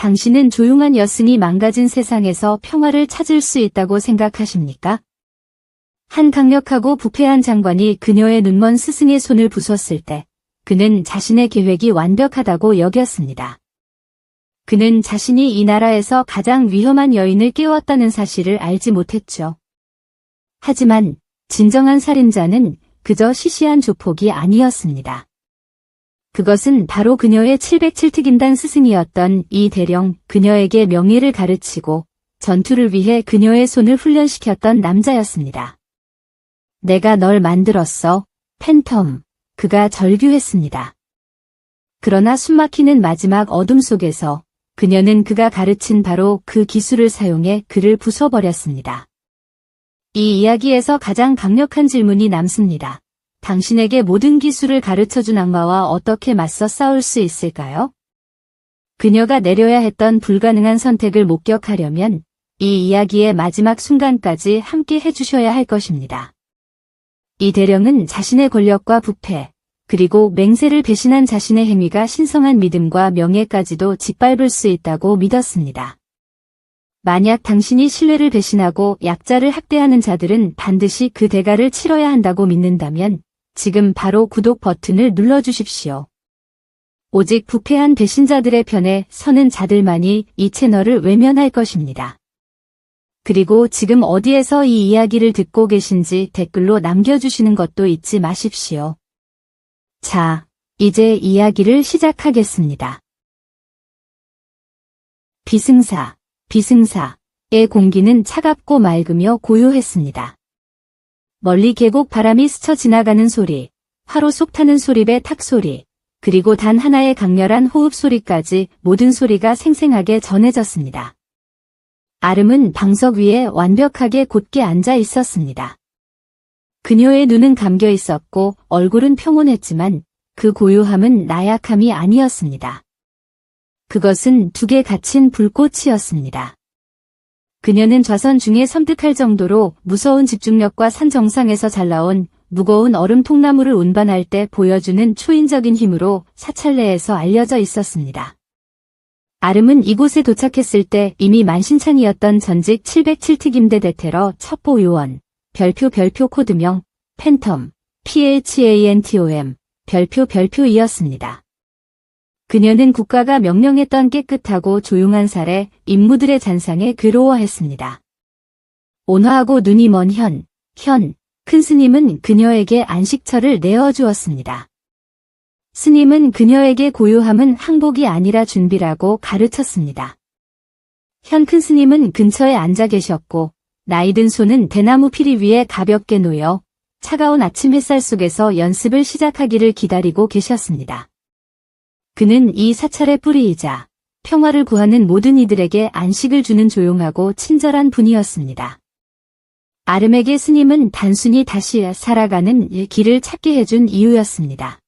당신은 조용한 여승이 망가진 세상에서 평화를 찾을 수 있다고 생각하십니까? 한 강력하고 부패한 장관이 그녀의 눈먼 스승의 손을 부쉈을 때 그는 자신의 계획이 완벽하다고 여겼습니다. 그는 자신이 이 나라에서 가장 위험한 여인을 깨웠다는 사실을 알지 못했죠. 하지만 진정한 살인자는 그저 시시한 조폭이 아니었습니다. 그것은 바로 그녀의 707특임단 스승이었던 이 대령, 그녀에게 명예를 가르치고 전투를 위해 그녀의 손을 훈련시켰던 남자였습니다. 내가 널 만들었어, 팬텀. 그가 절규했습니다. 그러나 숨막히는 마지막 어둠 속에서 그녀는 그가 가르친 바로 그 기술을 사용해 그를 부숴버렸습니다. 이 이야기에서 가장 강력한 질문이 남습니다. 당신에게 모든 기술을 가르쳐준 악마와 어떻게 맞서 싸울 수 있을까요? 그녀가 내려야 했던 불가능한 선택을 목격하려면 이 이야기의 마지막 순간까지 함께 해주셔야 할 것입니다. 이 대령은 자신의 권력과 부패, 그리고 맹세를 배신한 자신의 행위가 신성한 믿음과 명예까지도 짓밟을 수 있다고 믿었습니다. 만약 당신이 신뢰를 배신하고 약자를 학대하는 자들은 반드시 그 대가를 치러야 한다고 믿는다면 지금 바로 구독 버튼을 눌러주십시오. 오직 부패한 배신자들의 편에 서는 자들만이 이 채널을 외면할 것입니다. 그리고 지금 어디에서 이 이야기를 듣고 계신지 댓글로 남겨주시는 것도 잊지 마십시오. 자, 이제 이야기를 시작하겠습니다. 비승사의 공기는 차갑고 맑으며 고요했습니다. 멀리 계곡 바람이 스쳐 지나가는 소리, 화로 속 타는 소립의 탁소리, 그리고 단 하나의 강렬한 호흡 소리까지 모든 소리가 생생하게 전해졌습니다. 아름은 방석 위에 완벽하게 곧게 앉아 있었습니다. 그녀의 눈은 감겨 있었고 얼굴은 평온했지만 그 고요함은 나약함이 아니었습니다. 그것은 두 개 갇힌 불꽃이었습니다. 그녀는 좌선 중에 섬뜩할 정도로 무서운 집중력과 산 정상에서 잘 나온 무거운 얼음 통나무를 운반할 때 보여주는 초인적인 힘으로 사찰내에서 알려져 있었습니다. 아름은 이곳에 도착했을 때 이미 만신창이었던 전직 707특임대 대테러 첩보 요원, 별표 코드명, 팬텀, PHANTOM, 별표이었습니다. 그녀는 국가가 명령했던 깨끗하고 조용한 살에 인무들의 잔상에 괴로워했습니다. 온화하고 눈이 먼 큰 스님은 그녀에게 안식처를 내어주었습니다. 스님은 그녀에게 고요함은 항복이 아니라 준비라고 가르쳤습니다. 큰 스님은 근처에 앉아 계셨고 나이든 손은 대나무 피리 위에 가볍게 놓여 차가운 아침 햇살 속에서 연습을 시작하기를 기다리고 계셨습니다. 그는 이 사찰의 뿌리이자 평화를 구하는 모든 이들에게 안식을 주는 조용하고 친절한 분이었습니다. 아름에게 스님은 단순히 다시 살아가는 길을 찾게 해준 이유였습니다.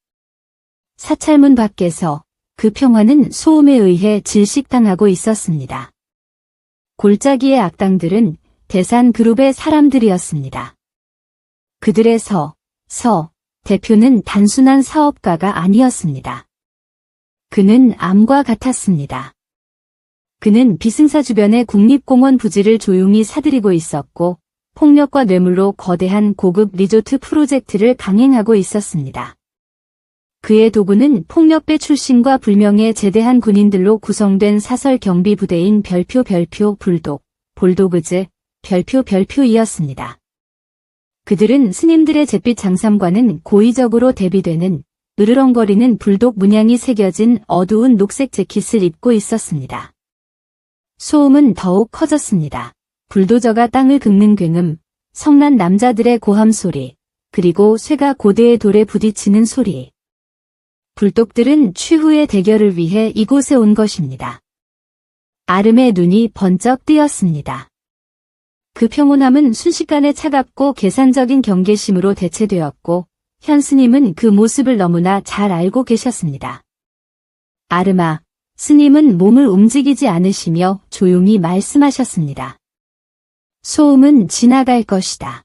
사찰문 밖에서 그 평화는 소음에 의해 질식당하고 있었습니다. 골짜기의 악당들은 대산 그룹의 사람들이었습니다. 그들의 대표는 단순한 사업가가 아니었습니다. 그는 암과 같았습니다. 그는 비승사 주변의 국립공원 부지를 조용히 사들이고 있었고 폭력과 뇌물로 거대한 고급 리조트 프로젝트를 강행하고 있었습니다. 그의 도구는 폭력배 출신과 불명예 제대한 군인들로 구성된 사설 경비 부대인 별표 볼도그즈, 별표이었습니다. 그들은 스님들의 잿빛 장삼과는 고의적으로 대비되는 으르렁거리는 불독 문양이 새겨진 어두운 녹색 재킷을 입고 있었습니다. 소음은 더욱 커졌습니다. 불도저가 땅을 긁는 굉음, 성난 남자들의 고함 소리, 그리고 쇠가 고대의 돌에 부딪히는 소리. 불독들은 최후의 대결을 위해 이곳에 온 것입니다. 아름의 눈이 번쩍 뜨였습니다. 그 평온함은 순식간에 차갑고 계산적인 경계심으로 대체되었고 현 스님은 그 모습을 너무나 잘 알고 계셨습니다. 아름아, 스님은 몸을 움직이지 않으시며 조용히 말씀하셨습니다. 소음은 지나갈 것이다.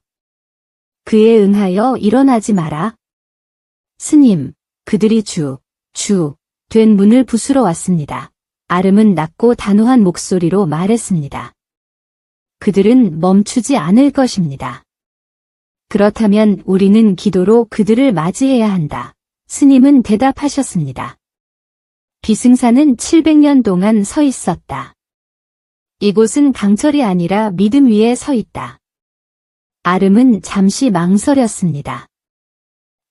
그에 응하여 일어나지 마라. 스님, 그들이 된 문을 부수러 왔습니다. 아름은 낮고 단호한 목소리로 말했습니다. 그들은 멈추지 않을 것입니다. 그렇다면 우리는 기도로 그들을 맞이해야 한다. 스님은 대답하셨습니다. 비승사는 700년 동안 서 있었다. 이곳은 강철이 아니라 믿음 위에 서 있다. 아름은 잠시 망설였습니다.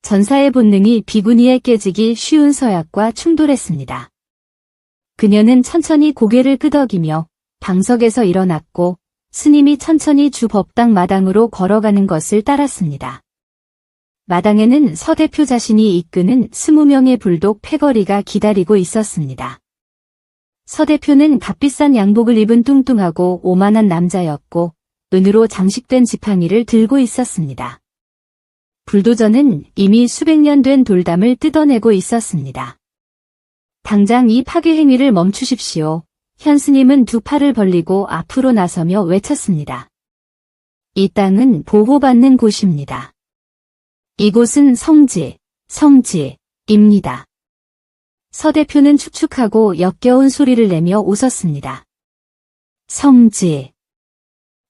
전사의 본능이 비구니에 깨지기 쉬운 서약과 충돌했습니다. 그녀는 천천히 고개를 끄덕이며 방석에서 일어났고 스님이 천천히 주 법당 마당으로 걸어가는 것을 따랐습니다. 마당에는 서 대표 자신이 이끄는 20명의 불독 패거리가 기다리고 있었습니다. 서 대표는 값비싼 양복을 입은 뚱뚱하고 오만한 남자였고 은으로 장식된 지팡이를 들고 있었습니다. 불도저는 이미 수백 년 된 돌담을 뜯어내고 있었습니다. 당장 이 파괴 행위를 멈추십시오. 현 스님은 두 팔을 벌리고 앞으로 나서며 외쳤습니다. 이 땅은 보호받는 곳입니다. 이곳은 성지입니다. 서 대표는 축축하고 역겨운 소리를 내며 웃었습니다. 성지,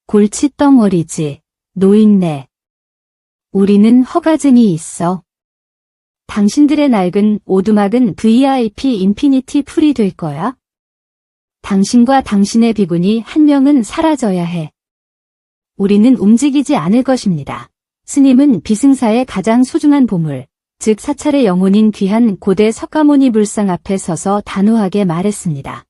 골칫덩어리지, 노인네. 우리는 허가증이 있어. 당신들의 낡은 오두막은 VIP 인피니티 풀이 될 거야. 당신과 당신의 비구니 한 명은 사라져야 해. 우리는 움직이지 않을 것입니다. 스님은 비승사의 가장 소중한 보물, 즉 사찰의 영혼인 귀한 고대 석가모니 불상 앞에 서서 단호하게 말했습니다.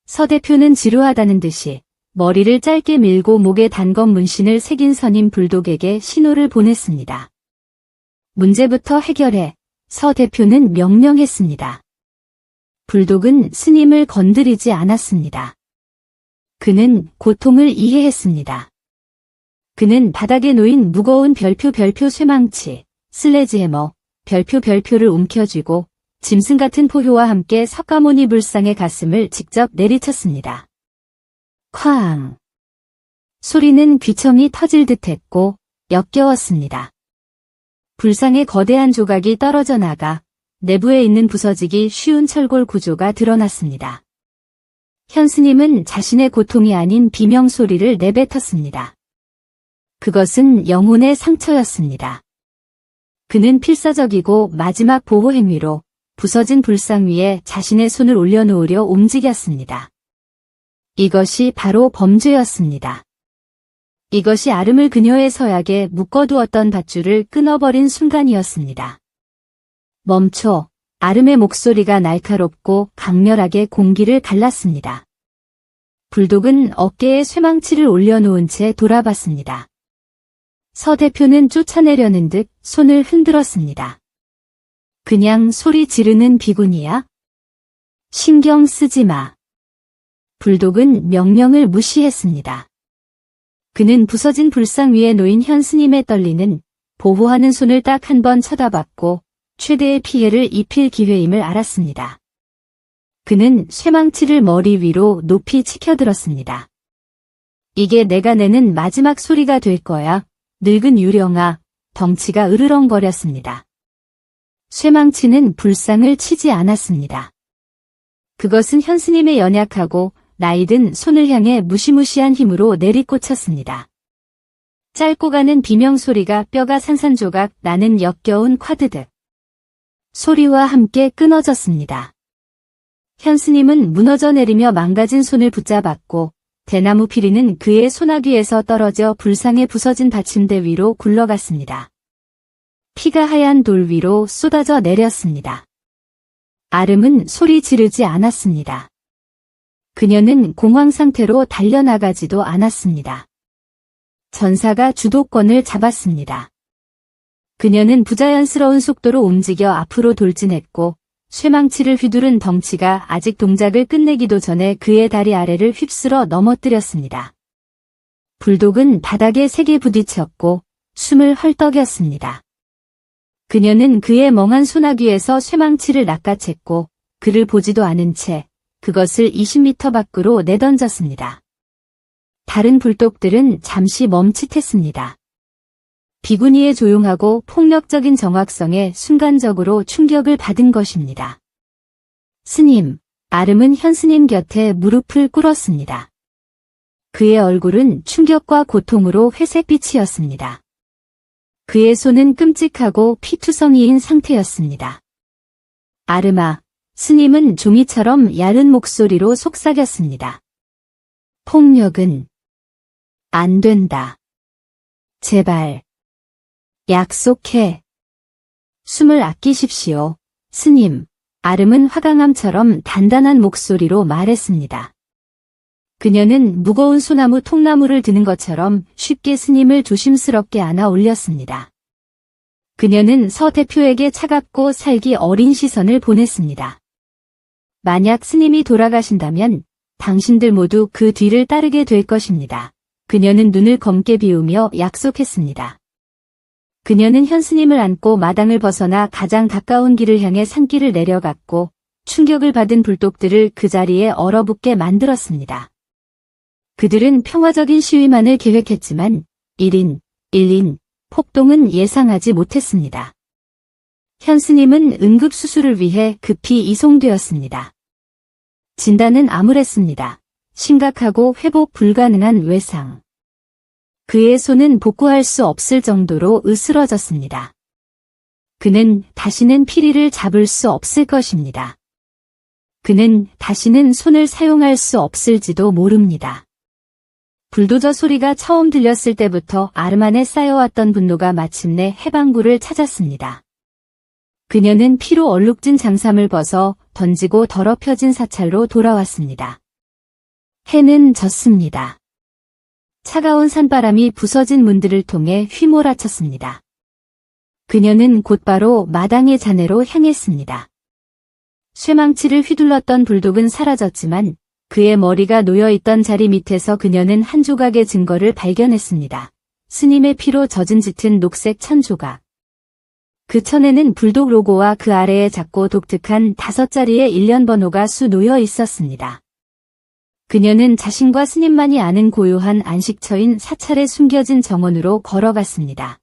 서 대표는 지루하다는 듯이 머리를 짧게 밀고 목에 단검 문신을 새긴 선임 불독에게 신호를 보냈습니다. 문제부터 해결해. 서 대표는 명령했습니다. 불독은 스님을 건드리지 않았습니다. 그는 고통을 이해했습니다. 그는 바닥에 놓인 무거운 별표 쇠망치, 슬래지해머, 별표를 움켜쥐고 짐승 같은 포효와 함께 석가모니 불상의 가슴을 직접 내리쳤습니다. 쾅! 소리는 귀청이 터질 듯했고 역겨웠습니다. 불상의 거대한 조각이 떨어져 나가 내부에 있는 부서지기 쉬운 철골 구조가 드러났습니다. 현 스님은 자신의 고통이 아닌 비명소리를 내뱉었습니다. 그것은 영혼의 상처였습니다. 그는 필사적이고 마지막 보호 행위로 부서진 불상 위에 자신의 손을 올려놓으려 움직였습니다. 이것이 바로 범죄였습니다. 이것이 아름을 그녀의 서약에 묶어두었던 밧줄을 끊어버린 순간이었습니다. 멈춰. 아름의 목소리가 날카롭고 강렬하게 공기를 갈랐습니다. 불독은 어깨에 쇠망치를 올려놓은 채 돌아봤습니다. 서 대표는 쫓아내려는 듯 손을 흔들었습니다. 그냥 소리 지르는 비군이야? 신경 쓰지 마. 불독은 명령을 무시했습니다. 그는 부서진 불상 위에 놓인 현 스님의 떨리는 보호하는 손을 딱 한 번 쳐다봤고 최대의 피해를 입힐 기회임을 알았습니다. 그는 쇠망치를 머리 위로 높이 치켜들었습니다. 이게 내가 내는 마지막 소리가 될 거야. 늙은 유령아. 덩치가 으르렁거렸습니다. 쇠망치는 불상을 치지 않았습니다. 그것은 현 스님의 연약하고 나이든 손을 향해 무시무시한 힘으로 내리꽂혔습니다. 짧고 가는 비명소리가 뼈가 산산조각 나는 역겨운 콰드득 소리와 함께 끊어졌습니다. 현 스님은 무너져 내리며 망가진 손을 붙잡았고 대나무 피리는 그의 소나귀에서 떨어져 불상에 부서진 받침대 위로 굴러갔습니다. 피가 하얀 돌 위로 쏟아져 내렸습니다. 아름은 소리 지르지 않았습니다. 그녀는 공황 상태로 달려나가지도 않았습니다. 전사가 주도권을 잡았습니다. 그녀는 부자연스러운 속도로 움직여 앞으로 돌진했고 쇠망치를 휘두른 덩치가 아직 동작을 끝내기도 전에 그의 다리 아래를 휩쓸어 넘어뜨렸습니다. 불독은 바닥에 세게 부딪혔고 숨을 헐떡였습니다. 그녀는 그의 멍한 소나귀에서 쇠망치를 낚아챘고 그를 보지도 않은 채 그것을 20m 밖으로 내던졌습니다. 다른 불독들은 잠시 멈칫했습니다. 비구니의 조용하고 폭력적인 정확성에 순간적으로 충격을 받은 것입니다. 스님, 아름은 현스님 곁에 무릎을 꿇었습니다. 그의 얼굴은 충격과 고통으로 회색빛이었습니다. 그의 손은 끔찍하고 피투성이인 상태였습니다. 아름아, 스님은 종이처럼 얇은 목소리로 속삭였습니다. 폭력은 안 된다. 제발. 약속해. 숨을 아끼십시오. 스님, 아름은 화강암처럼 단단한 목소리로 말했습니다. 그녀는 무거운 소나무 통나무를 드는 것처럼 쉽게 스님을 조심스럽게 안아 올렸습니다. 그녀는 서 대표에게 차갑고 살기 어린 시선을 보냈습니다. 만약 스님이 돌아가신다면 당신들 모두 그 뒤를 따르게 될 것입니다. 그녀는 눈을 검게 비우며 약속했습니다. 그녀는 현스님을 안고 마당을 벗어나 가장 가까운 길을 향해 산길을 내려갔고 충격을 받은 불독들을 그 자리에 얼어붙게 만들었습니다. 그들은 평화적인 시위만을 계획했지만 1인 1인 폭동은 예상하지 못했습니다. 현스님은 응급수술을 위해 급히 이송되었습니다. 진단은 암울했습니다. 심각하고 회복 불가능한 외상. 그의 손은 복구할 수 없을 정도로 으스러졌습니다. 그는 다시는 피리를 잡을 수 없을 것입니다. 그는 다시는 손을 사용할 수 없을지도 모릅니다. 불도저 소리가 처음 들렸을 때부터 아름 안에 쌓여왔던 분노가 마침내 해방구를 찾았습니다. 그녀는 피로 얼룩진 장삼을 벗어 던지고 더럽혀진 사찰로 돌아왔습니다. 해는 졌습니다. 차가운 산바람이 부서진 문들을 통해 휘몰아쳤습니다. 그녀는 곧바로 마당의 자네로 향했습니다. 쇠망치를 휘둘렀던 불독은 사라졌지만 그의 머리가 놓여있던 자리 밑에서 그녀는 한 조각의 증거를 발견했습니다. 스님의 피로 젖은 짙은 녹색 천조각. 그 천에는 불독 로고와 그 아래에 작고 독특한 5자리의 일련 번호가 수 놓여 있었습니다. 그녀는 자신과 스님만이 아는 고요한 안식처인 사찰에 숨겨진 정원으로 걸어갔습니다.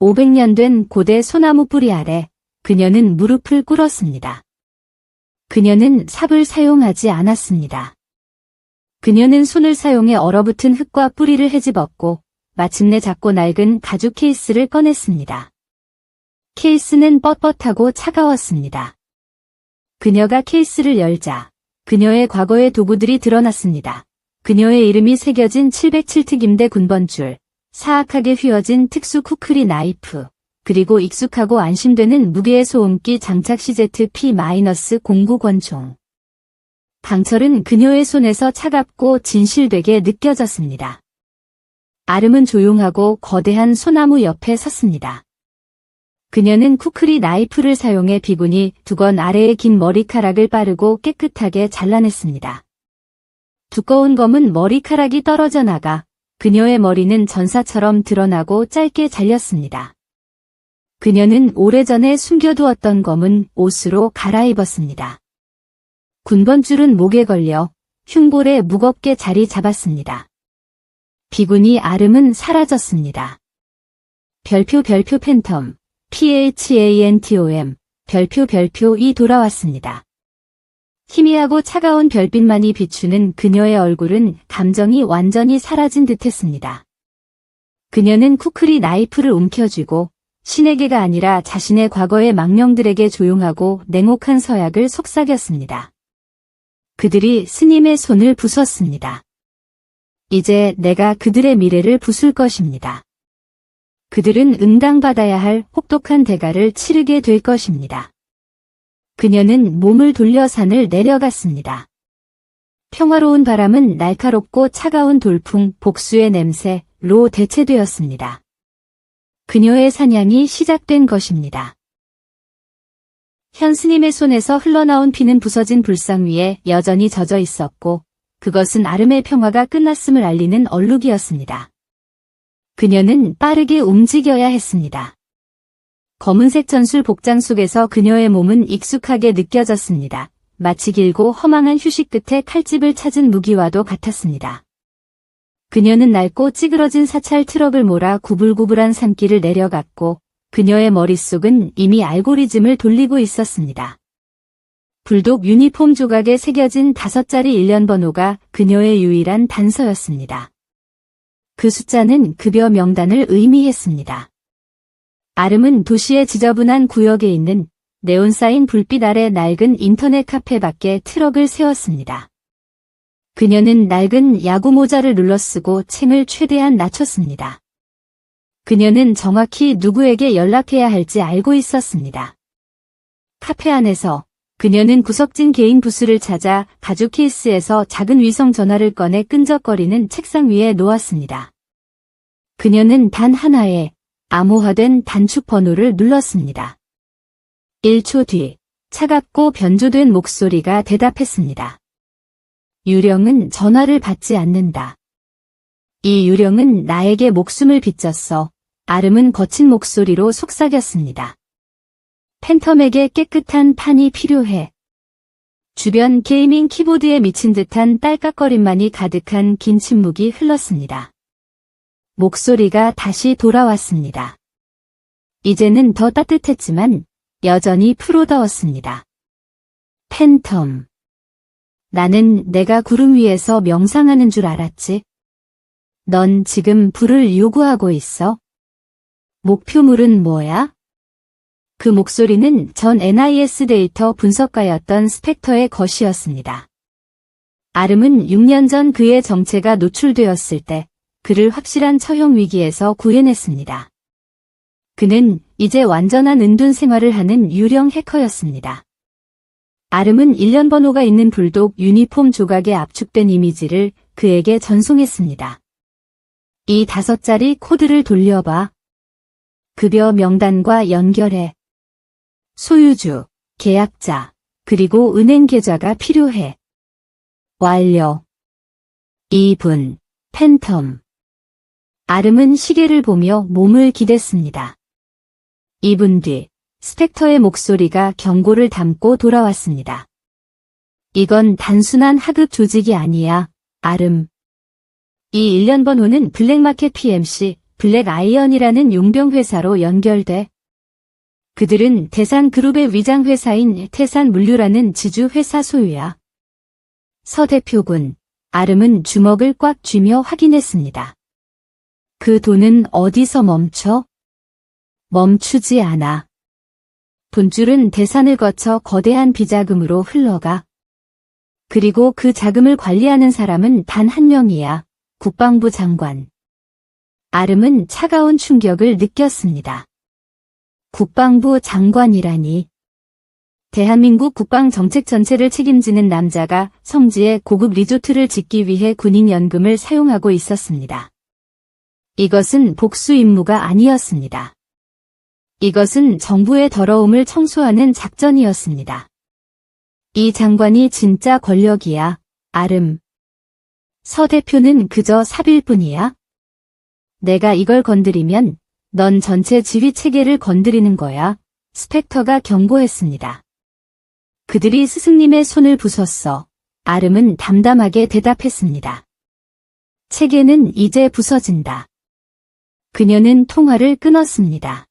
500년 된 고대 소나무 뿌리 아래 그녀는 무릎을 꿇었습니다. 그녀는 삽을 사용하지 않았습니다. 그녀는 손을 사용해 얼어붙은 흙과 뿌리를 헤집었고 마침내 작고 낡은 가죽 케이스를 꺼냈습니다. 케이스는 뻣뻣하고 차가웠습니다. 그녀가 케이스를 열자 그녀의 과거의 도구들이 드러났습니다. 그녀의 이름이 새겨진 707특임대 군번줄, 사악하게 휘어진 특수 쿠크리 나이프, 그리고 익숙하고 안심되는 무게의 소음기 장착 CZP-09 권총. 강철은 그녀의 손에서 차갑고 진실되게 느껴졌습니다. 아름은 조용하고 거대한 소나무 옆에 섰습니다. 그녀는 쿠크리 나이프를 사용해 비구니 두건 아래의 긴 머리카락을 빠르고 깨끗하게 잘라냈습니다. 두꺼운 검은 머리카락이 떨어져 나가 그녀의 머리는 전사처럼 드러나고 짧게 잘렸습니다. 그녀는 오래전에 숨겨두었던 검은 옷으로 갈아입었습니다. 군번줄은 목에 걸려 흉볼에 무겁게 자리 잡았습니다. 비구니 아름은 사라졌습니다. 별표 팬텀 PHANTOM 별표이 돌아왔습니다. 희미하고 차가운 별빛만이 비추는 그녀의 얼굴은 감정이 완전히 사라진 듯했습니다. 그녀는 쿠크리 나이프를 움켜쥐고 신에게가 아니라 자신의 과거의 망령들에게 조용하고 냉혹한 서약을 속삭였습니다. 그들이 스님의 손을 부쉈습니다. 이제 내가 그들의 미래를 부술 것입니다. 그들은 응당받아야 할 혹독한 대가를 치르게 될 것입니다. 그녀는 몸을 돌려 산을 내려갔습니다. 평화로운 바람은 날카롭고 차가운 돌풍, 복수의 냄새로 대체되었습니다. 그녀의 사냥이 시작된 것입니다. 현스님의 손에서 흘러나온 피는 부서진 불상 위에 여전히 젖어 있었고 그것은 아름의 평화가 끝났음을 알리는 얼룩이었습니다. 그녀는 빠르게 움직여야 했습니다. 검은색 전술 복장 속에서 그녀의 몸은 익숙하게 느껴졌습니다. 마치 길고 허망한 휴식 끝에 칼집을 찾은 무기와도 같았습니다. 그녀는 낡고 찌그러진 사찰 트럭을 몰아 구불구불한 산길을 내려갔고 그녀의 머릿속은 이미 알고리즘을 돌리고 있었습니다. 불독 유니폼 조각에 새겨진 5자리 1년 번호가 그녀의 유일한 단서였습니다. 그 숫자는 급여 명단을 의미했습니다. 아름은 도시의 지저분한 구역에 있는 네온사인 불빛 아래 낡은 인터넷 카페 밖에 트럭을 세웠습니다. 그녀는 낡은 야구 모자를 눌러쓰고 챙을 최대한 낮췄습니다. 그녀는 정확히 누구에게 연락해야 할지 알고 있었습니다. 카페 안에서 그녀는 구석진 개인 부스를 찾아 가죽 케이스에서 작은 위성 전화를 꺼내 끈적거리는 책상 위에 놓았습니다. 그녀는 단 하나의 암호화된 단축 번호를 눌렀습니다. 1초 뒤 차갑고 변조된 목소리가 대답했습니다. 유령은 전화를 받지 않는다. 이 유령은 나에게 목숨을 빚졌어. 아름은 거친 목소리로 속삭였습니다. 팬텀에게 깨끗한 판이 필요해. 주변 게이밍 키보드에 미친 듯한 딸깍거림만이 가득한 긴 침묵이 흘렀습니다. 목소리가 다시 돌아왔습니다. 이제는 더 따뜻했지만 여전히 프로다웠습니다. 팬텀. 나는 내가 구름 위에서 명상하는 줄 알았지. 넌 지금 불을 요구하고 있어? 목표물은 뭐야? 그 목소리는 전 NIS 데이터 분석가였던 스펙터의 것이었습니다. 아름은 6년 전 그의 정체가 노출되었을 때 그를 확실한 처형 위기에서 구해냈습니다. 그는 이제 완전한 은둔 생활을 하는 유령 해커였습니다. 아름은 1년 번호가 있는 불독 유니폼 조각에 압축된 이미지를 그에게 전송했습니다. 이 5자리 코드를 돌려봐. 급여 명단과 연결해. 소유주, 계약자, 그리고 은행 계좌가 필요해. 완료. 2분. 팬텀. 아름은 시계를 보며 몸을 기댔습니다. 2분 뒤 스펙터의 목소리가 경고를 담고 돌아왔습니다. 이건 단순한 하급 조직이 아니야, 아름. 이 1년 번호는 블랙마켓 PMC, 블랙아이언이라는 용병 회사로 연결돼. 그들은 대산그룹의 위장회사인 태산물류라는 지주회사 소유야. 서 대표군, 아름은 주먹을 꽉 쥐며 확인했습니다. 그 돈은 어디서 멈춰? 멈추지 않아. 돈줄은 대산을 거쳐 거대한 비자금으로 흘러가. 그리고 그 자금을 관리하는 사람은 단 한 명이야. 국방부 장관. 아름은 차가운 충격을 느꼈습니다. 국방부 장관이라니. 대한민국 국방 정책 전체를 책임지는 남자가 성지에 고급 리조트를 짓기 위해 군인연금을 사용하고 있었습니다. 이것은 복수 임무가 아니었습니다. 이것은 정부의 더러움을 청소하는 작전이었습니다. 이 장관이 진짜 권력이야, 아름. 서 대표는 그저 삽일 뿐이야. 내가 이걸 건드리면 넌 전체 지휘 체계를 건드리는 거야. 스펙터가 경고했습니다. 그들이 스승님의 손을 부쉈어. 아름은 담담하게 대답했습니다. 체계는 이제 부서진다. 그녀는 통화를 끊었습니다.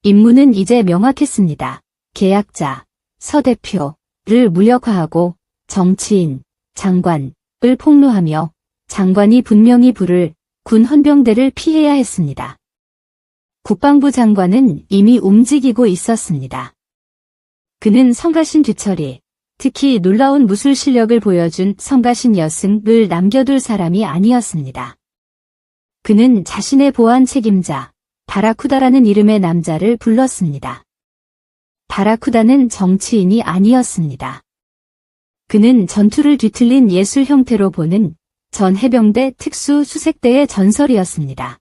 임무는 이제 명확했습니다. 계약자, 서 대표를 무력화하고 정치인, 장관을 폭로하며 장관이 분명히 부를 군 헌병대를 피해야 했습니다. 국방부 장관은 이미 움직이고 있었습니다. 그는 성가신 뒤처리, 특히 놀라운 무술 실력을 보여준 성가신 여승을 남겨둘 사람이 아니었습니다. 그는 자신의 보안 책임자, 바라쿠다라는 이름의 남자를 불렀습니다. 바라쿠다는 정치인이 아니었습니다. 그는 전투를 뒤틀린 예술 형태로 보는 전 해병대 특수 수색대의 전설이었습니다.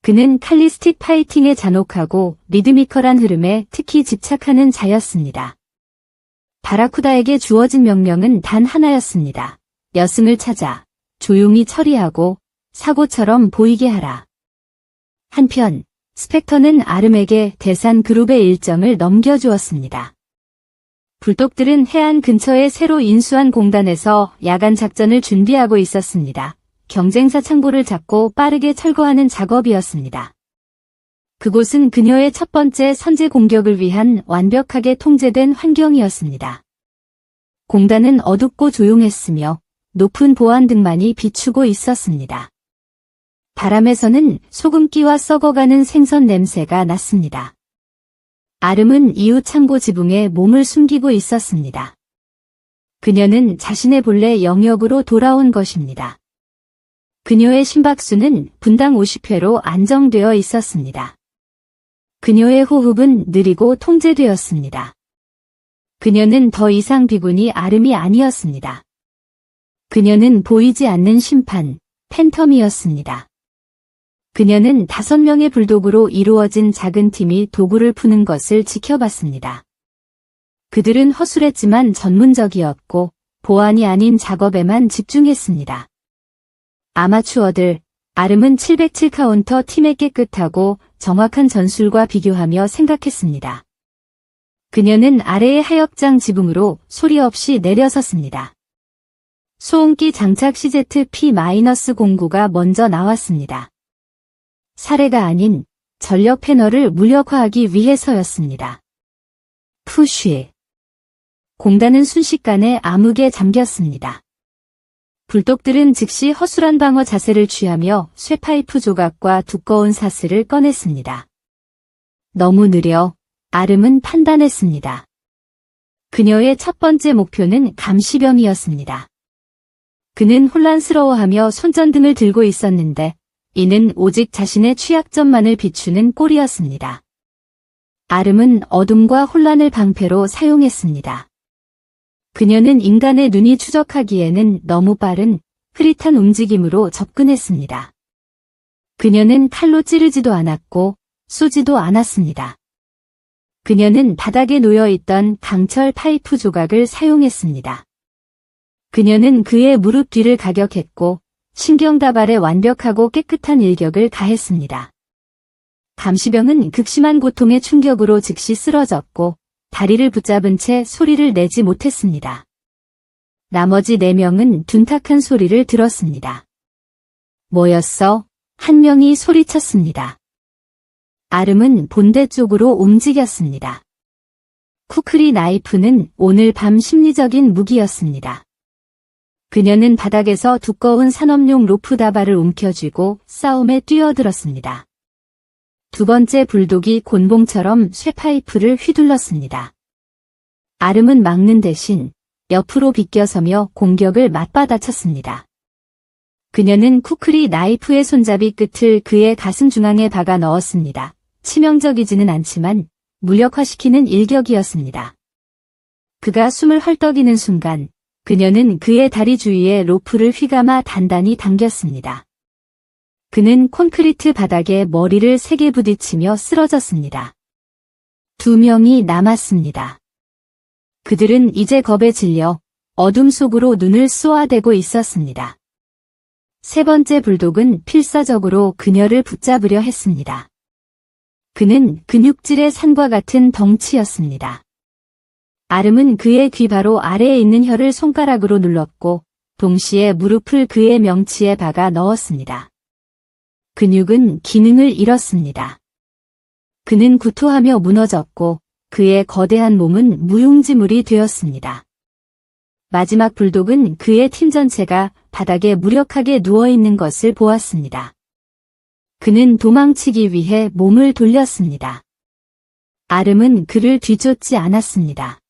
그는 칼리스틱 파이팅에 잔혹하고 리드미컬한 흐름에 특히 집착하는 자였습니다. 바라쿠다에게 주어진 명령은 단 하나였습니다. 여승을 찾아 조용히 처리하고 사고처럼 보이게 하라. 한편 스펙터는 아름에게 대산그룹의 일정을 넘겨주었습니다. 불독들은 해안 근처의 새로 인수한 공단에서 야간 작전을 준비하고 있었습니다. 경쟁사 창고를 잡고 빠르게 철거하는 작업이었습니다. 그곳은 그녀의 첫 번째 선제 공격을 위한 완벽하게 통제된 환경이었습니다. 공단은 어둡고 조용했으며 높은 보안등만이 비추고 있었습니다. 바람에서는 소금기와 썩어가는 생선 냄새가 났습니다. 아름은 이웃 창고 지붕에 몸을 숨기고 있었습니다. 그녀는 자신의 본래 영역으로 돌아온 것입니다. 그녀의 심박수는 분당 50회로 안정되어 있었습니다. 그녀의 호흡은 느리고 통제되었습니다. 그녀는 더 이상 비군이 아름이 아니었습니다. 그녀는 보이지 않는 심판, 팬텀이었습니다. 그녀는 5명의 불독으로 이루어진 작은 팀이 도구를 푸는 것을 지켜봤습니다. 그들은 허술했지만 전문적이었고 보안이 아닌 작업에만 집중했습니다. 아마추어들, 아름은 707 카운터 팀의 깨끗하고 정확한 전술과 비교하며 생각했습니다. 그녀는 아래의 하역장 지붕으로 소리 없이 내려섰습니다. 소음기 장착 CZP-09가 먼저 나왔습니다. 사례가 아닌 전력 패널을 무력화하기 위해서였습니다. 푸쉬. 공단은 순식간에 암흑에 잠겼습니다. 불독들은 즉시 허술한 방어 자세를 취하며 쇠파이프 조각과 두꺼운 사슬을 꺼냈습니다. 너무 느려 아름은 판단했습니다. 그녀의 첫 번째 목표는 감시병이었습니다. 그는 혼란스러워하며 손전등을 들고 있었는데 이는 오직 자신의 취약점만을 비추는 꼴이었습니다. 아름은 어둠과 혼란을 방패로 사용했습니다. 그녀는 인간의 눈이 추적하기에는 너무 빠른, 흐릿한 움직임으로 접근했습니다. 그녀는 칼로 찌르지도 않았고 쏘지도 않았습니다. 그녀는 바닥에 놓여있던 강철 파이프 조각을 사용했습니다. 그녀는 그의 무릎 뒤를 가격했고 신경다발에 완벽하고 깨끗한 일격을 가했습니다. 감시병은 극심한 고통의 충격으로 즉시 쓰러졌고 다리를 붙잡은 채 소리를 내지 못했습니다. 나머지 4명은 둔탁한 소리를 들었습니다. 뭐였어? 한 명이 소리쳤습니다. 아름은 본대 쪽으로 움직였습니다. 쿠크리 나이프는 오늘 밤 심리적인 무기였습니다. 그녀는 바닥에서 두꺼운 산업용 로프 다발을 움켜쥐고 싸움에 뛰어들었습니다. 두 번째 불독이 곤봉처럼 쇠파이프를 휘둘렀습니다. 아름은 막는 대신 옆으로 비껴서며 공격을 맞받아쳤습니다. 그녀는 쿠크리 나이프의 손잡이 끝을 그의 가슴 중앙에 박아 넣었습니다. 치명적이지는 않지만 무력화시키는 일격이었습니다. 그가 숨을 헐떡이는 순간 그녀는 그의 다리 주위에 로프를 휘감아 단단히 당겼습니다. 그는 콘크리트 바닥에 머리를 세게 부딪히며 쓰러졌습니다. 2명이 남았습니다. 그들은 이제 겁에 질려 어둠 속으로 눈을 쏘아대고 있었습니다. 세 번째 불독은 필사적으로 그녀를 붙잡으려 했습니다. 그는 근육질의 산과 같은 덩치였습니다. 아름은 그의 귀 바로 아래에 있는 혀를 손가락으로 눌렀고 동시에 무릎을 그의 명치에 박아 넣었습니다. 근육은 기능을 잃었습니다. 그는 구토하며 무너졌고 그의 거대한 몸은 무용지물이 되었습니다. 마지막 불독은 그의 팀 전체가 바닥에 무력하게 누워있는 것을 보았습니다. 그는 도망치기 위해 몸을 돌렸습니다. 아름은 그를 뒤쫓지 않았습니다.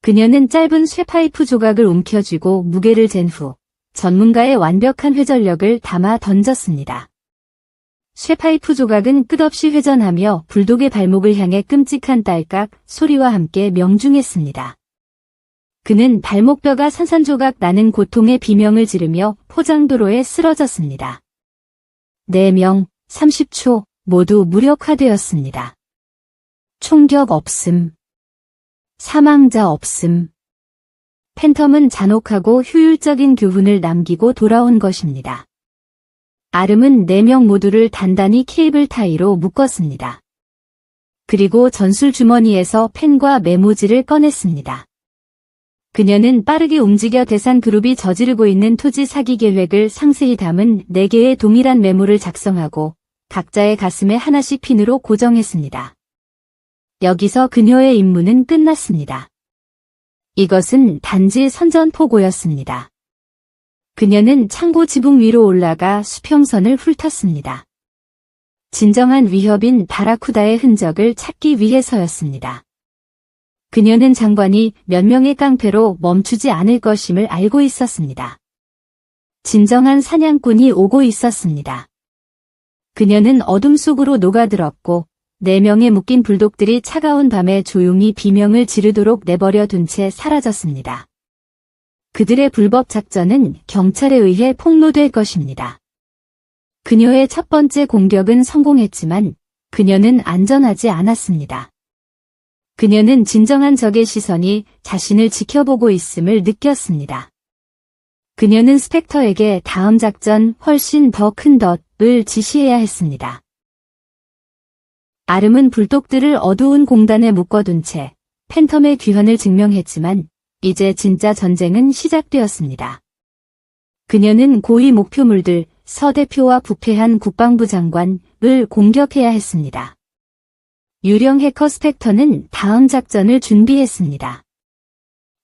그녀는 짧은 쇠파이프 조각을 움켜쥐고 무게를 잰 후 전문가의 완벽한 회전력을 담아 던졌습니다. 쇠파이프 조각은 끝없이 회전하며 불독의 발목을 향해 끔찍한 딸깍 소리와 함께 명중했습니다. 그는 발목뼈가 산산조각 나는 고통의 비명을 지르며 포장도로에 쓰러졌습니다. 4명, 30초 모두 무력화되었습니다. 총격 없음. 사망자 없음. 팬텀은 잔혹하고 효율적인 교훈을 남기고 돌아온 것입니다. 아름은 4명 모두를 단단히 케이블 타이로 묶었습니다. 그리고 전술 주머니에서 펜과 메모지를 꺼냈습니다. 그녀는 빠르게 움직여 대산 그룹이 저지르고 있는 토지 사기 계획을 상세히 담은 4개의 동일한 메모를 작성하고 각자의 가슴에 하나씩 핀으로 고정했습니다. 여기서 그녀의 임무는 끝났습니다. 이것은 단지 선전포고였습니다. 그녀는 창고 지붕 위로 올라가 수평선을 훑었습니다. 진정한 위협인 바라쿠다의 흔적을 찾기 위해서였습니다. 그녀는 장관이 몇 명의 깡패로 멈추지 않을 것임을 알고 있었습니다. 진정한 사냥꾼이 오고 있었습니다. 그녀는 어둠 속으로 녹아들었고 4명의 묶인 불독들이 차가운 밤에 조용히 비명을 지르도록 내버려 둔 채 사라졌습니다. 그들의 불법 작전은 경찰에 의해 폭로될 것입니다. 그녀의 첫 번째 공격은 성공했지만 그녀는 안전하지 않았습니다. 그녀는 진정한 적의 시선이 자신을 지켜보고 있음을 느꼈습니다. 그녀는 스펙터에게 다음 작전 훨씬 더 큰 덫을 지시해야 했습니다. 아름은 불독들을 어두운 공단에 묶어둔 채 팬텀의 귀환을 증명했지만 이제 진짜 전쟁은 시작되었습니다. 그녀는 고위 목표물들 서 대표와 부패한 국방부 장관을 공격해야 했습니다. 유령 해커 스펙터는 다음 작전을 준비했습니다.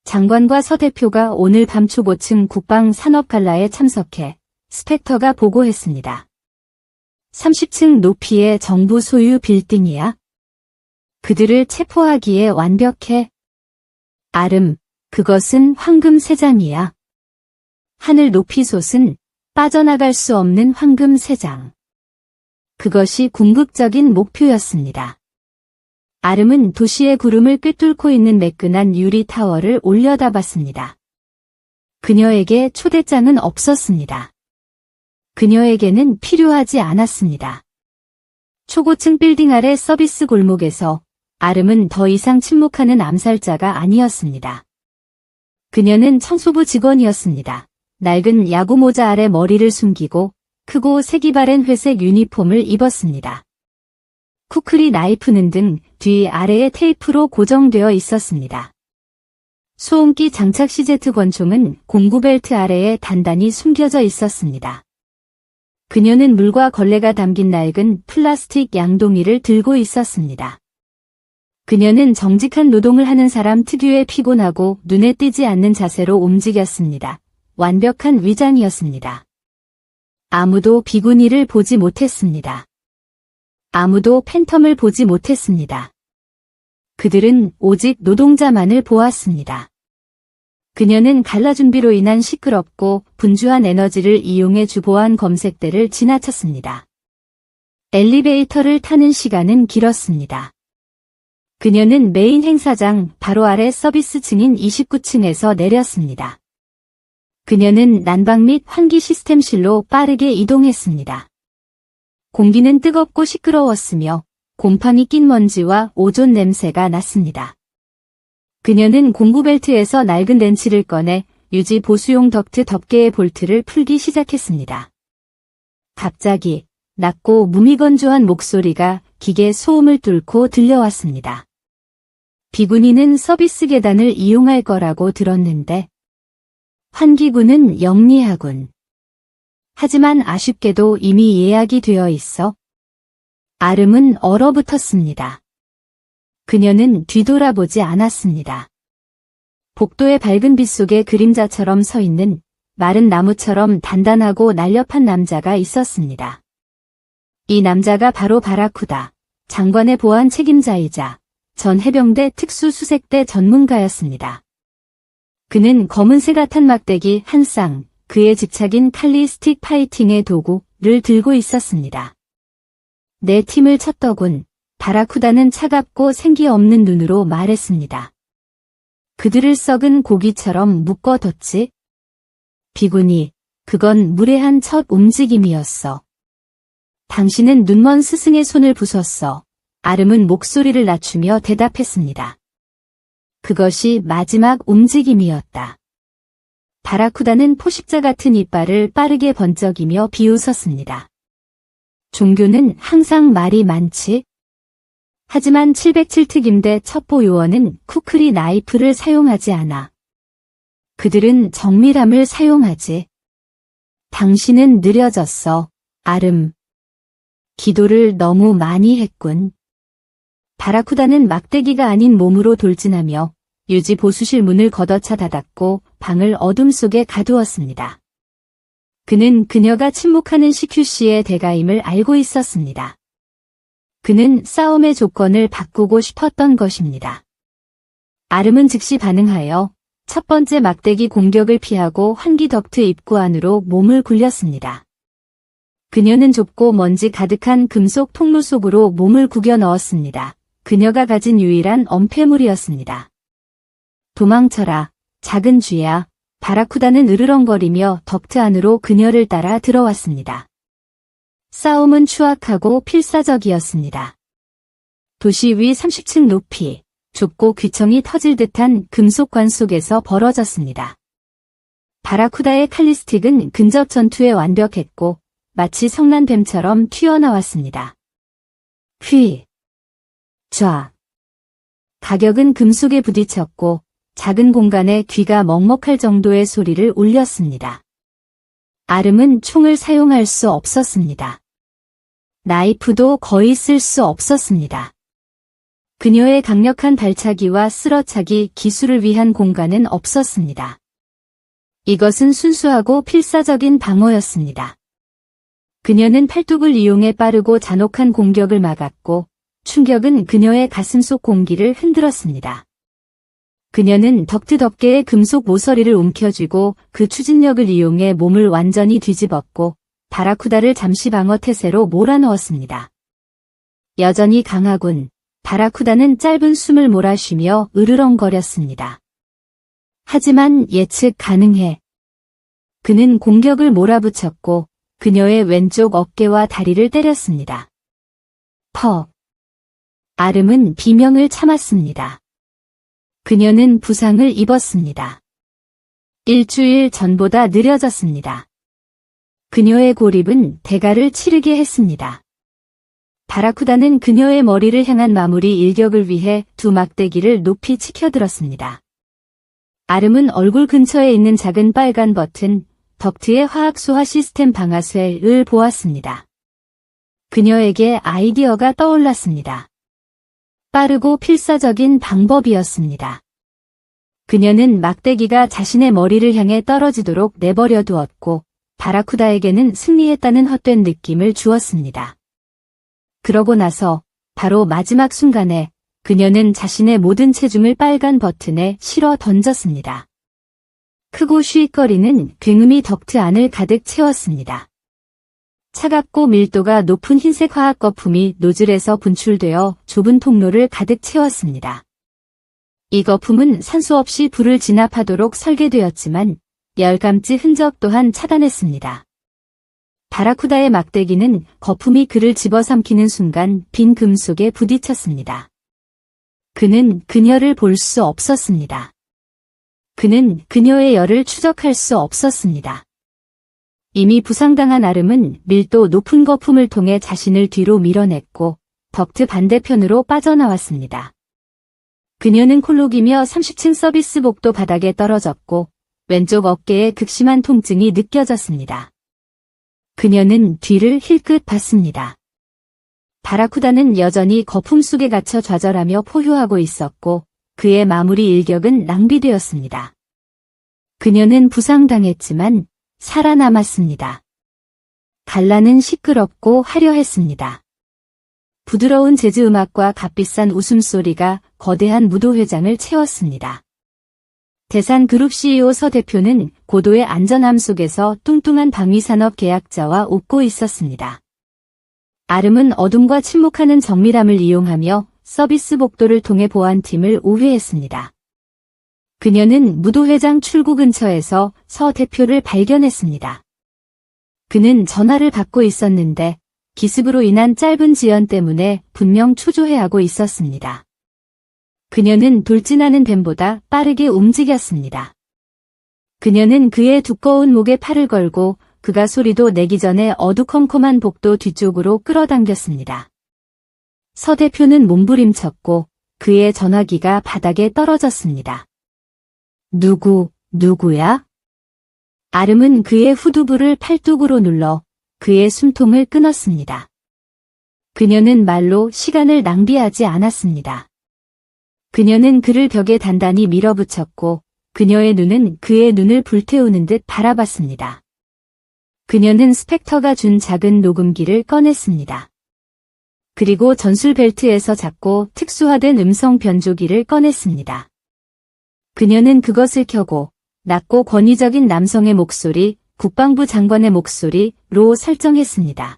장관과 서 대표가 오늘 밤 초고층 국방산업갈라에 참석해 스펙터가 보고했습니다. 30층 높이의 정부 소유 빌딩이야. 그들을 체포하기에 완벽해. 아름, 그것은 황금 세장이야. 하늘 높이 솟은 빠져나갈 수 없는 황금 세장. 그것이 궁극적인 목표였습니다. 아름은 도시의 구름을 꿰뚫고 있는 매끈한 유리 타워를 올려다봤습니다. 그녀에게 초대장은 없었습니다. 그녀에게는 필요하지 않았습니다. 초고층 빌딩 아래 서비스 골목에서 아름은 더 이상 침묵하는 암살자가 아니었습니다. 그녀는 청소부 직원이었습니다. 낡은 야구 모자 아래 머리를 숨기고 크고 색이 바랜 회색 유니폼을 입었습니다. 쿠크리 나이프는 등 뒤 아래에 테이프로 고정되어 있었습니다. 소음기 장착 CZ 권총은 공구 벨트 아래에 단단히 숨겨져 있었습니다. 그녀는 물과 걸레가 담긴 낡은 플라스틱 양동이를 들고 있었습니다. 그녀는 정직한 노동을 하는 사람 특유의 피곤하고 눈에 띄지 않는 자세로 움직였습니다. 완벽한 위장이었습니다. 아무도 비구니를 보지 못했습니다. 아무도 팬텀을 보지 못했습니다. 그들은 오직 노동자만을 보았습니다. 그녀는 갈라 준비로 인한 시끄럽고 분주한 에너지를 이용해 주보안 검색대를 지나쳤습니다. 엘리베이터를 타는 시간은 길었습니다. 그녀는 메인 행사장 바로 아래 서비스층인 29층에서 내렸습니다. 그녀는 난방 및 환기 시스템실로 빠르게 이동했습니다. 공기는 뜨겁고 시끄러웠으며 곰팡이 낀 먼지와 오존 냄새가 났습니다. 그녀는 공구 벨트에서 낡은 렌치를 꺼내 유지 보수용 덕트 덮개의 볼트를 풀기 시작했습니다. 갑자기 낮고 무미건조한 목소리가 기계 소음을 뚫고 들려왔습니다. 비구니는 서비스 계단을 이용할 거라고 들었는데 환기구는 영리하군. 하지만 아쉽게도 이미 예약이 되어 있어. 아름은 얼어붙었습니다. 그녀는 뒤돌아보지 않았습니다. 복도의 밝은 빛 속에 그림자처럼 서 있는 마른 나무처럼 단단하고 날렵한 남자가 있었습니다. 이 남자가 바로 바라쿠다, 장관의 보안 책임자이자 전 해병대 특수수색대 전문가였습니다. 그는 검은색 아탄 막대기 한 쌍, 그의 집착인 칼리스틱 파이팅의 도구를 들고 있었습니다. 내 팀을 쳤더군. 바라쿠다는 차갑고 생기 없는 눈으로 말했습니다. 그들을 썩은 고기처럼 묶어뒀지? 비구니, 그건 무례한 첫 움직임이었어. 당신은 눈먼 스승의 손을 부쉈어. 아름은 목소리를 낮추며 대답했습니다. 그것이 마지막 움직임이었다. 바라쿠다는 포식자 같은 이빨을 빠르게 번쩍이며 비웃었습니다. 종교는 항상 말이 많지? 하지만 707특임대 첩보 요원은 쿠크리 나이프를 사용하지 않아. 그들은 정밀함을 사용하지. 당신은 느려졌어, 아름. 기도를 너무 많이 했군. 바라쿠다는 막대기가 아닌 몸으로 돌진하며 유지 보수실 문을 걷어차 닫았고 방을 어둠 속에 가두었습니다. 그는 그녀가 침묵하는 CQC의 대가임을 알고 있었습니다. 그는 싸움의 조건을 바꾸고 싶었던 것입니다. 아름은 즉시 반응하여 첫 번째 막대기 공격을 피하고 환기 덕트 입구 안으로 몸을 굴렸습니다. 그녀는 좁고 먼지 가득한 금속 통로 속으로 몸을 구겨 넣었습니다. 그녀가 가진 유일한 엄폐물이었습니다. 도망쳐라, 작은 쥐야. 바라쿠다는 으르렁거리며 덕트 안으로 그녀를 따라 들어왔습니다. 싸움은 추악하고 필사적이었습니다. 도시 위 30층 높이, 좁고 귀청이 터질 듯한 금속관 속에서 벌어졌습니다. 바라쿠다의 칼리스틱은 근접 전투에 완벽했고 마치 성난 뱀처럼 튀어나왔습니다. 휘, 좌. 가격은 금속에 부딪혔고 작은 공간에 귀가 먹먹할 정도의 소리를 울렸습니다. 아름은 총을 사용할 수 없었습니다. 나이프도 거의 쓸 수 없었습니다. 그녀의 강력한 발차기와 쓸어차기 기술을 위한 공간은 없었습니다. 이것은 순수하고 필사적인 방어였습니다. 그녀는 팔뚝을 이용해 빠르고 잔혹한 공격을 막았고 충격은 그녀의 가슴 속 공기를 흔들었습니다. 그녀는 덕트 덮개의 금속 모서리를 움켜쥐고 그 추진력을 이용해 몸을 완전히 뒤집었고 바라쿠다를 잠시 방어 태세로 몰아넣었습니다. 여전히 강하군. 바라쿠다는 짧은 숨을 몰아쉬며 으르렁거렸습니다. 하지만 예측 가능해. 그는 공격을 몰아붙였고 그녀의 왼쪽 어깨와 다리를 때렸습니다. 퍽. 아름은 비명을 참았습니다. 그녀는 부상을 입었습니다. 일주일 전보다 느려졌습니다. 그녀의 고립은 대가를 치르게 했습니다. 바라쿠다는 그녀의 머리를 향한 마무리 일격을 위해 두 막대기를 높이 치켜들었습니다. 아름은 얼굴 근처에 있는 작은 빨간 버튼, 덕트의 화학 소화 시스템 방아쇠를 보았습니다. 그녀에게 아이디어가 떠올랐습니다. 빠르고 필사적인 방법이었습니다. 그녀는 막대기가 자신의 머리를 향해 떨어지도록 내버려 두었고 바라쿠다에게는 승리했다는 헛된 느낌을 주었습니다. 그러고 나서 바로 마지막 순간에 그녀는 자신의 모든 체중을 빨간 버튼에 실어 던졌습니다. 크고 쉬익거리는 굉음이 덕트 안을 가득 채웠습니다. 차갑고 밀도가 높은 흰색 화학 거품이 노즐에서 분출되어 좁은 통로를 가득 채웠습니다. 이 거품은 산소 없이 불을 진압하도록 설계되었지만 열감지 흔적 또한 차단했습니다. 바라쿠다의 막대기는 거품이 그를 집어삼키는 순간 빈 금속에 부딪혔습니다. 그는 그녀를 볼 수 없었습니다. 그는 그녀의 열을 추적할 수 없었습니다. 이미 부상당한 아름은 밀도 높은 거품을 통해 자신을 뒤로 밀어냈고 덕트 반대편으로 빠져나왔습니다. 그녀는 콜록이며 30층 서비스 복도 바닥에 떨어졌고 왼쪽 어깨에 극심한 통증이 느껴졌습니다. 그녀는 뒤를 힐끗 봤습니다. 바라쿠다는 여전히 거품 속에 갇혀 좌절하며 포효하고 있었고 그의 마무리 일격은 낭비되었습니다. 그녀는 부상당했지만 살아남았습니다. 갈라는 시끄럽고 화려했습니다. 부드러운 재즈 음악과 값비싼 웃음소리가 거대한 무도회장을 채웠습니다. 대산 그룹 CEO 서 대표는 고도의 안전함 속에서 뚱뚱한 방위산업 계약자와 웃고 있었습니다. 아름은 어둠과 침묵하는 정밀함을 이용하며 서비스 복도를 통해 보안팀을 우회했습니다. 그녀는 무도회장 출구 근처에서 서 대표를 발견했습니다. 그는 전화를 받고 있었는데 기습으로 인한 짧은 지연 때문에 분명 초조해하고 있었습니다. 그녀는 돌진하는 뱀보다 빠르게 움직였습니다. 그녀는 그의 두꺼운 목에 팔을 걸고 그가 소리도 내기 전에 어두컴컴한 복도 뒤쪽으로 끌어당겼습니다. 서 대표는 몸부림쳤고 그의 전화기가 바닥에 떨어졌습니다. 누구야? 아름은 그의 후두부를 팔뚝으로 눌러 그의 숨통을 끊었습니다. 그녀는 말로 시간을 낭비하지 않았습니다. 그녀는 그를 벽에 단단히 밀어붙였고 그녀의 눈은 그의 눈을 불태우는 듯 바라봤습니다. 그녀는 스펙터가 준 작은 녹음기를 꺼냈습니다. 그리고 전술 벨트에서 작고 특수화된 음성 변조기를 꺼냈습니다. 그녀는 그것을 켜고 낮고 권위적인 남성의 목소리, 국방부 장관의 목소리로 설정했습니다.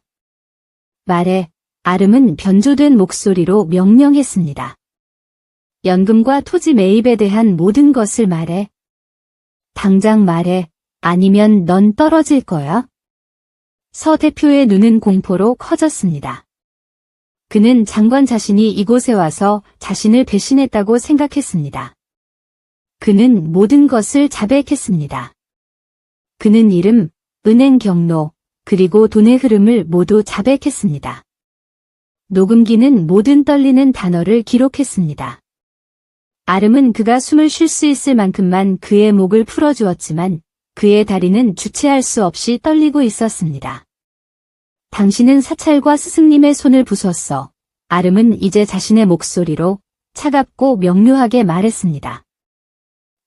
말해, 아름은 변조된 목소리로 명령했습니다. 연금과 토지 매입에 대한 모든 것을 말해. 당장 말해. 아니면 넌 떨어질 거야. 서 대표의 눈은 공포로 커졌습니다. 그는 장관 자신이 이곳에 와서 자신을 배신했다고 생각했습니다. 그는 모든 것을 자백했습니다. 그는 이름, 은행 경로, 그리고 돈의 흐름을 모두 자백했습니다. 녹음기는 모든 떨리는 단어를 기록했습니다. 아름은 그가 숨을 쉴 수 있을 만큼만 그의 목을 풀어주었지만 그의 다리는 주체할 수 없이 떨리고 있었습니다. 당신은 사찰과 스승님의 손을 부쉈어. 아름은 이제 자신의 목소리로 차갑고 명료하게 말했습니다.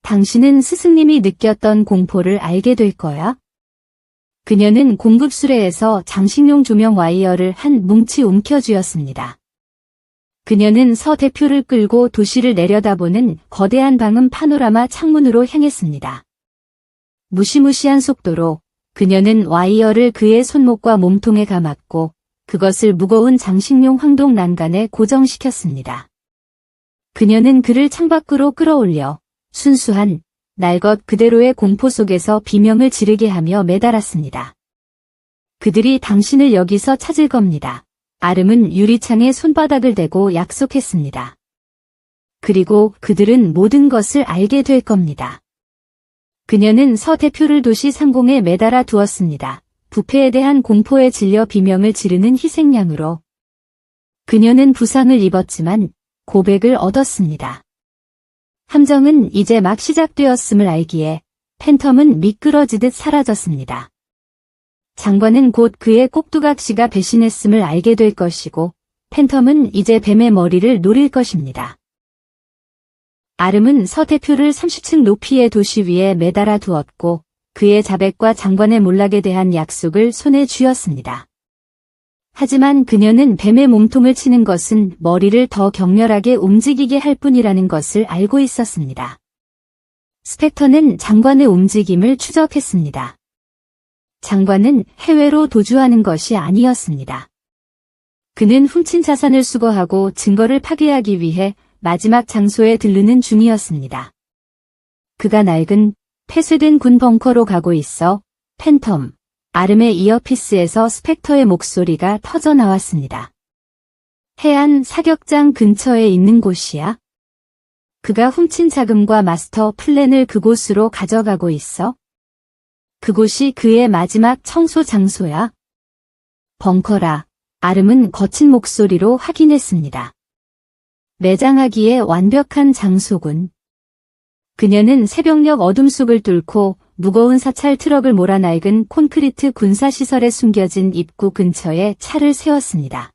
당신은 스승님이 느꼈던 공포를 알게 될 거야. 그녀는 공급수레에서 장식용 조명 와이어를 한 뭉치 움켜쥐었습니다. 그녀는 서 대표를 끌고 도시를 내려다보는 거대한 방음 파노라마 창문으로 향했습니다. 무시무시한 속도로 그녀는 와이어를 그의 손목과 몸통에 감았고 그것을 무거운 장식용 황동 난간에 고정시켰습니다. 그녀는 그를 창밖으로 끌어올려 순수한 날 것 그대로의 공포 속에서 비명을 지르게 하며 매달았습니다. 그들이 당신을 여기서 찾을 겁니다. 아름은 유리창에 손바닥을 대고 약속했습니다. 그리고 그들은 모든 것을 알게 될 겁니다. 그녀는 서 대표를 도시 상공에 매달아 두었습니다. 부패에 대한 공포에 질려 비명을 지르는 희생양으로. 그녀는 부상을 입었지만 고백을 얻었습니다. 함정은 이제 막 시작되었음을 알기에 팬텀은 미끄러지듯 사라졌습니다. 장관은 곧 그의 꼭두각시가 배신했음을 알게 될 것이고 팬텀은 이제 뱀의 머리를 노릴 것입니다. 아름은 서 대표를 30층 높이의 도시 위에 매달아 두었고 그의 자백과 장관의 몰락에 대한 약속을 손에 쥐었습니다. 하지만 그녀는 뱀의 몸통을 치는 것은 머리를 더 격렬하게 움직이게 할 뿐이라는 것을 알고 있었습니다. 스펙터는 장관의 움직임을 추적했습니다. 장관은 해외로 도주하는 것이 아니었습니다. 그는 훔친 자산을 수거하고 증거를 파괴하기 위해 마지막 장소에 들르는 중이었습니다. 그가 낡은 폐쇄된 군 벙커로 가고 있어 팬텀, 아름의 이어피스에서 스펙터의 목소리가 터져 나왔습니다. 해안 사격장 근처에 있는 곳이야. 그가 훔친 자금과 마스터 플랜을 그곳으로 가져가고 있어. 그곳이 그의 마지막 청소 장소야. 벙커라. 아름은 거친 목소리로 확인했습니다. 매장하기에 완벽한 장소군. 그녀는 새벽녘 어둠 속을 뚫고 무거운 사찰 트럭을 몰아 낡은 콘크리트 군사시설에 숨겨진 입구 근처에 차를 세웠습니다.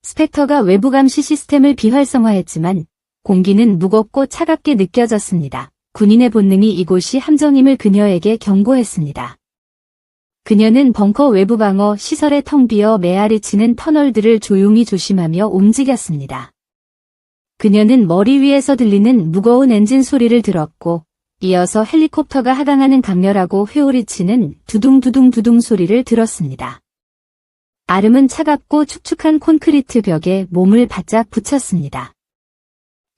스펙터가 외부 감시 시스템을 비활성화했지만 공기는 무겁고 차갑게 느껴졌습니다. 군인의 본능이 이곳이 함정임을 그녀에게 경고했습니다. 그녀는 벙커 외부 방어 시설에 텅 비어 메아리 치는 터널들을 조용히 조심하며 움직였습니다. 그녀는 머리 위에서 들리는 무거운 엔진 소리를 들었고 이어서 헬리콥터가 하강하는 강렬하고 회오리치는 두둥두둥두둥 소리를 들었습니다. 아름은 차갑고 축축한 콘크리트 벽에 몸을 바짝 붙였습니다.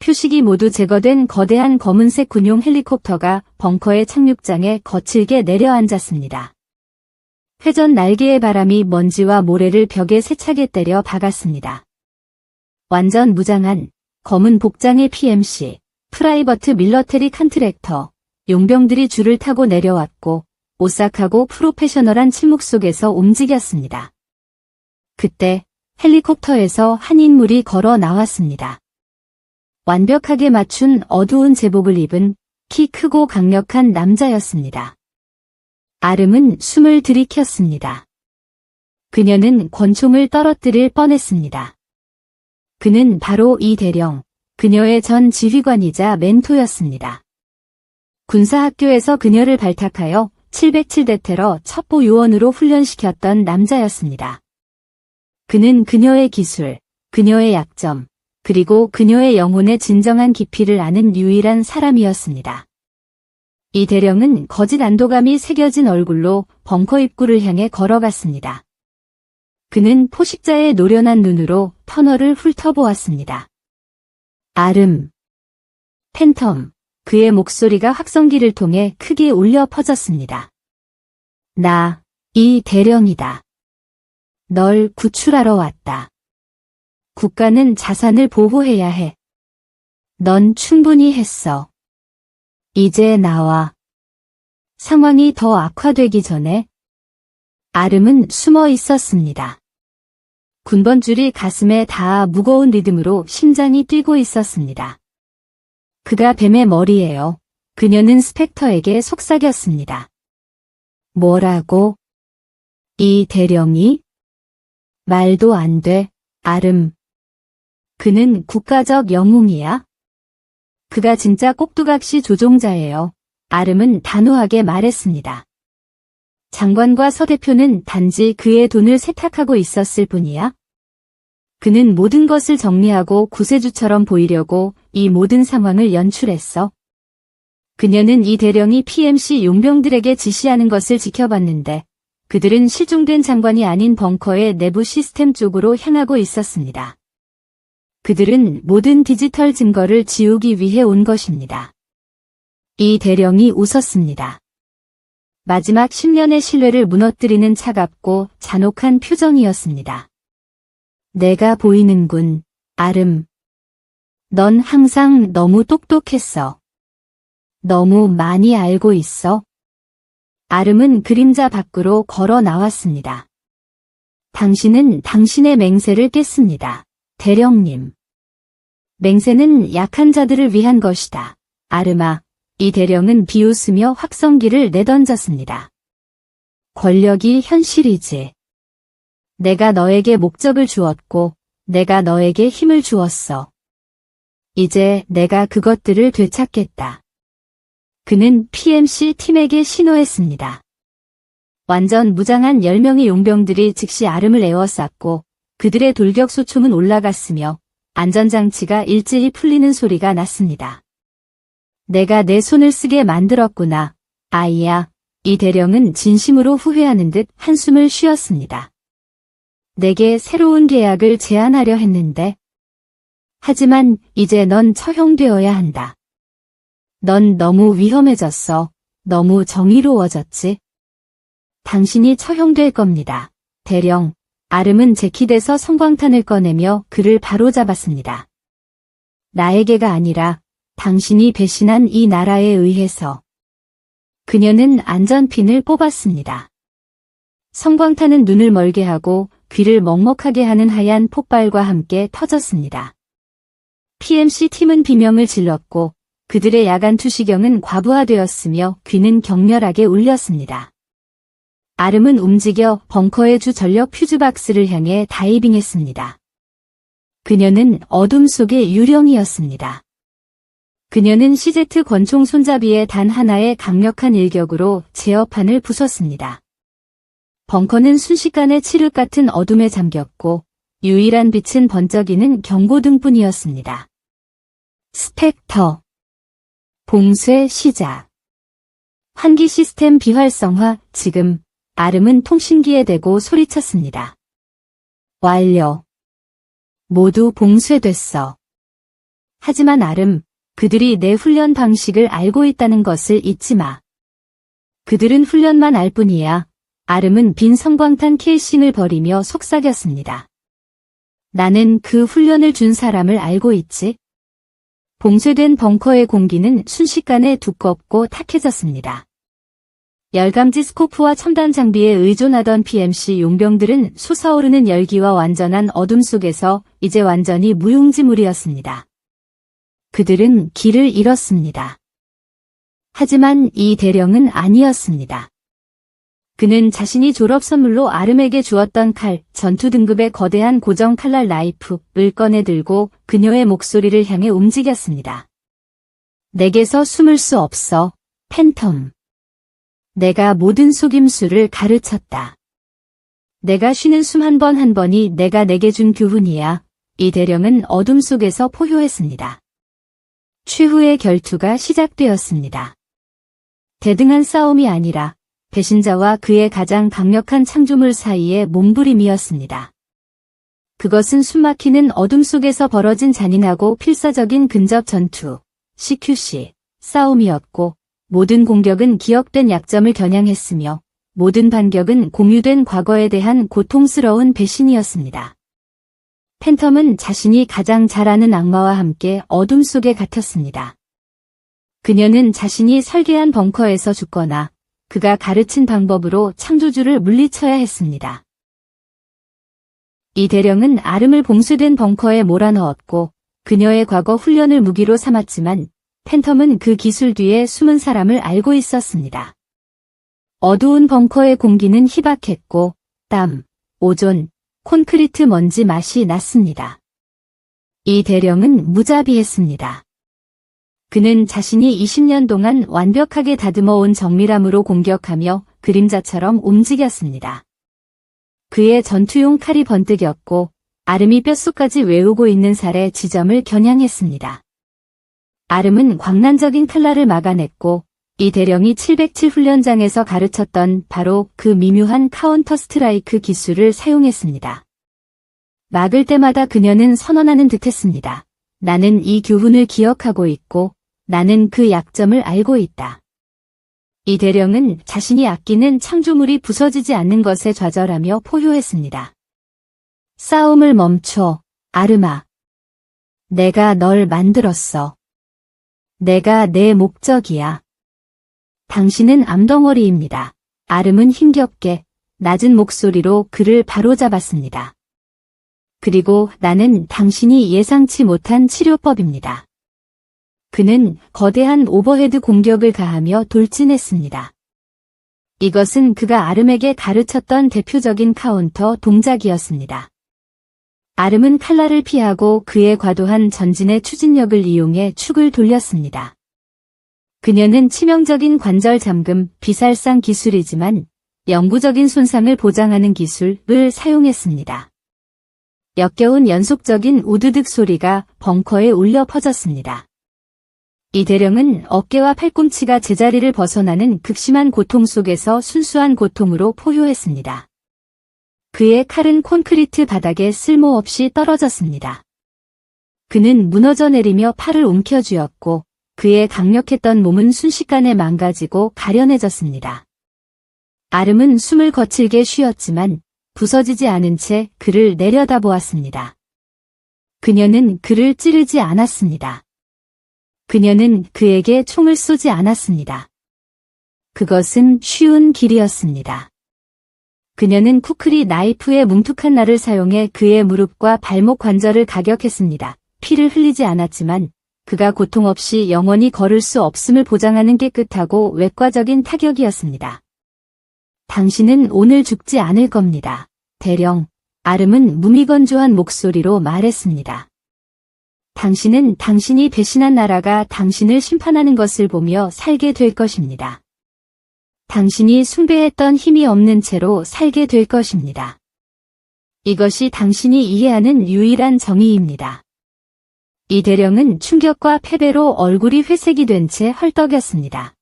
표식이 모두 제거된 거대한 검은색 군용 헬리콥터가 벙커의 착륙장에 거칠게 내려앉았습니다. 회전 날개의 바람이 먼지와 모래를 벽에 세차게 때려 박았습니다. 완전 무장한 검은 복장의 PMC, 프라이버트 밀러테리 컨트랙터, 용병들이 줄을 타고 내려왔고 오싹하고 프로페셔널한 침묵 속에서 움직였습니다. 그때 헬리콥터에서 한 인물이 걸어 나왔습니다. 완벽하게 맞춘 어두운 제복을 입은 키 크고 강력한 남자였습니다. 아름은 숨을 들이켰습니다. 그녀는 권총을 떨어뜨릴 뻔했습니다. 그는 바로 이 대령, 그녀의 전 지휘관이자 멘토였습니다. 군사학교에서 그녀를 발탁하여 707대 테러 첩보 요원으로 훈련시켰던 남자였습니다. 그는 그녀의 기술, 그녀의 약점, 그리고 그녀의 영혼의 진정한 깊이를 아는 유일한 사람이었습니다. 이 대령은 거짓 안도감이 새겨진 얼굴로 벙커 입구를 향해 걸어갔습니다. 그는 포식자의 노련한 눈으로 터널을 훑어보았습니다. 아름, 팬텀, 그의 목소리가 확성기를 통해 크게 울려 퍼졌습니다. 나, 이 대령이다. 널 구출하러 왔다. 국가는 자산을 보호해야 해. 넌 충분히 했어. 이제 나와. 상황이 더 악화되기 전에 아름은 숨어 있었습니다. 군번줄이 가슴에 닿아 무거운 리듬으로 심장이 뛰고 있었습니다. 그가 뱀의 머리예요. 그녀는 스펙터에게 속삭였습니다. 뭐라고? 이 대령이? 말도 안 돼, 아름. 그는 국가적 영웅이야? 그가 진짜 꼭두각시 조종자예요. 아름은 단호하게 말했습니다. 장관과 서 대표는 단지 그의 돈을 세탁하고 있었을 뿐이야? 그는 모든 것을 정리하고 구세주처럼 보이려고 이 모든 상황을 연출했어. 그녀는 이 대령이 PMC 용병들에게 지시하는 것을 지켜봤는데 그들은 실종된 장관이 아닌 벙커의 내부 시스템 쪽으로 향하고 있었습니다. 그들은 모든 디지털 증거를 지우기 위해 온 것입니다. 이 대령이 웃었습니다. 마지막 10년의 신뢰를 무너뜨리는 차갑고 잔혹한 표정이었습니다. 내가 보이는군, 아름. 넌 항상 너무 똑똑했어. 너무 많이 알고 있어. 아름은 그림자 밖으로 걸어 나왔습니다. 당신은 당신의 맹세를 깼습니다. 대령님. 맹세는 약한 자들을 위한 것이다. 아름아, 이 대령은 비웃으며 확성기를 내던졌습니다. 권력이 현실이지. 내가 너에게 목적을 주었고, 내가 너에게 힘을 주었어. 이제 내가 그것들을 되찾겠다. 그는 PMC 팀에게 신호했습니다. 완전 무장한 10명의 용병들이 즉시 아름을 에워쌌고 그들의 돌격 소총은 올라갔으며 안전장치가 일제히 풀리는 소리가 났습니다. 내가 내 손을 쓰게 만들었구나, 아이야. 이 대령은 진심으로 후회하는 듯 한숨을 쉬었습니다. 내게 새로운 계약을 제안하려 했는데. 하지만 이제 넌 처형되어야 한다. 넌 너무 위험해졌어. 너무 정의로워졌지. 당신이 처형될 겁니다. 대령. 아름은 재킷에서 성광탄을 꺼내며 그를 바로잡았습니다. 나에게가 아니라 당신이 배신한 이 나라에 의해서. 그녀는 안전핀을 뽑았습니다. 성광탄은 눈을 멀게 하고 귀를 먹먹하게 하는 하얀 폭발과 함께 터졌습니다. PMC 팀은 비명을 질렀고 그들의 야간 투시경은 과부하되었으며 귀는 격렬하게 울렸습니다. 아름은 움직여 벙커의 주 전력 퓨즈박스를 향해 다이빙했습니다. 그녀는 어둠 속의 유령이었습니다. 그녀는 CZ 권총 손잡이에 단 하나의 강력한 일격으로 제어판을 부쉈습니다. 벙커는 순식간에 칠흑 같은 어둠에 잠겼고 유일한 빛은 번쩍이는 경고등뿐이었습니다. 스펙터. 봉쇄 시작. 환기 시스템 비활성화. 지금. 아름은 통신기에 대고 소리쳤습니다. 완료. 모두 봉쇄됐어. 하지만 아름, 그들이 내 훈련 방식을 알고 있다는 것을 잊지 마. 그들은 훈련만 알 뿐이야. 아름은 빈 성광탄 케이싱을 버리며 속삭였습니다. 나는 그 훈련을 준 사람을 알고 있지. 봉쇄된 벙커의 공기는 순식간에 두껍고 탁해졌습니다. 열감지 스코프와 첨단 장비에 의존하던 PMC 용병들은 솟아오르는 열기와 완전한 어둠 속에서 이제 완전히 무용지물이었습니다. 그들은 길을 잃었습니다. 하지만 이 대령은 아니었습니다. 그는 자신이 졸업 선물로 아름에게 주었던 칼, 전투 등급의 거대한 고정 칼날 나이프를 꺼내 들고 그녀의 목소리를 향해 움직였습니다. 내게서 숨을 수 없어, 팬텀. 내가 모든 속임수를 가르쳤다. 내가 쉬는 숨 한 번 한 번이 내가 내게 준 교훈이야. 이 대령은 어둠 속에서 포효했습니다. 최후의 결투가 시작되었습니다. 대등한 싸움이 아니라 배신자와 그의 가장 강력한 창조물 사이의 몸부림이었습니다. 그것은 숨막히는 어둠 속에서 벌어진 잔인하고 필사적인 근접 전투, CQC, 싸움이었고 모든 공격은 기억된 약점을 겨냥했으며 모든 반격은 공유된 과거에 대한 고통스러운 배신이었습니다. 팬텀은 자신이 가장 잘 아는 악마와 함께 어둠 속에 갇혔습니다. 그녀는 자신이 설계한 벙커에서 죽거나 그가 가르친 방법으로 창조주를 물리쳐야 했습니다. 이 대령은 아름을 봉쇄된 벙커에 몰아넣었고 그녀의 과거 훈련을 무기로 삼았지만 팬텀은 그 기술 뒤에 숨은 사람을 알고 있었습니다. 어두운 벙커의 공기는 희박했고 땀, 오존, 콘크리트 먼지 맛이 났습니다. 이 대령은 무자비했습니다. 그는 자신이 20년 동안 완벽하게 다듬어온 정밀함으로 공격하며 그림자처럼 움직였습니다. 그의 전투용 칼이 번뜩였고 아름이 뼛속까지 외우고 있는 살의 지점을 겨냥했습니다. 아름은 광란적인 칼날을 막아냈고 이 대령이 707 훈련장에서 가르쳤던 바로 그 미묘한 카운터 스트라이크 기술을 사용했습니다. 막을 때마다 그녀는 선언하는 듯했습니다. 나는 이 교훈을 기억하고 있고 나는 그 약점을 알고 있다. 이 대령은 자신이 아끼는 창조물이 부서지지 않는 것에 좌절하며 포효했습니다. 싸움을 멈춰, 아름아. 내가 널 만들었어. 내가 내 목적이야. 당신은 암덩어리입니다. 아름은 힘겹게 낮은 목소리로 그를 바로잡았습니다. 그리고 나는 당신이 예상치 못한 치료법입니다. 그는 거대한 오버헤드 공격을 가하며 돌진했습니다. 이것은 그가 아름에게 가르쳤던 대표적인 카운터 동작이었습니다. 아름은 칼날을 피하고 그의 과도한 전진의 추진력을 이용해 축을 돌렸습니다. 그녀는 치명적인 관절 잠금, 비살상 기술이지만 영구적인 손상을 보장하는 기술을 사용했습니다. 역겨운 연속적인 우드득 소리가 벙커에 울려 퍼졌습니다. 이 대령은 어깨와 팔꿈치가 제자리를 벗어나는 극심한 고통 속에서 순수한 고통으로 포효했습니다. 그의 칼은 콘크리트 바닥에 쓸모없이 떨어졌습니다. 그는 무너져 내리며 팔을 움켜쥐었고 그의 강력했던 몸은 순식간에 망가지고 가련해졌습니다. 아름은 숨을 거칠게 쉬었지만 부서지지 않은 채 그를 내려다보았습니다. 그녀는 그를 찌르지 않았습니다. 그녀는 그에게 총을 쏘지 않았습니다. 그것은 쉬운 길이었습니다. 그녀는 쿠크리 나이프의 뭉툭한 날을 사용해 그의 무릎과 발목 관절을 가격했습니다. 피를 흘리지 않았지만 그가 고통 없이 영원히 걸을 수 없음을 보장하는 깨끗하고 외과적인 타격이었습니다. 당신은 오늘 죽지 않을 겁니다. 대령, 아름은 무미건조한 목소리로 말했습니다. 당신은 당신이 배신한 나라가 당신을 심판하는 것을 보며 살게 될 것입니다. 당신이 숭배했던 힘이 없는 채로 살게 될 것입니다. 이것이 당신이 이해하는 유일한 정의입니다. 이 대령은 충격과 패배로 얼굴이 회색이 된 채 헐떡였습니다.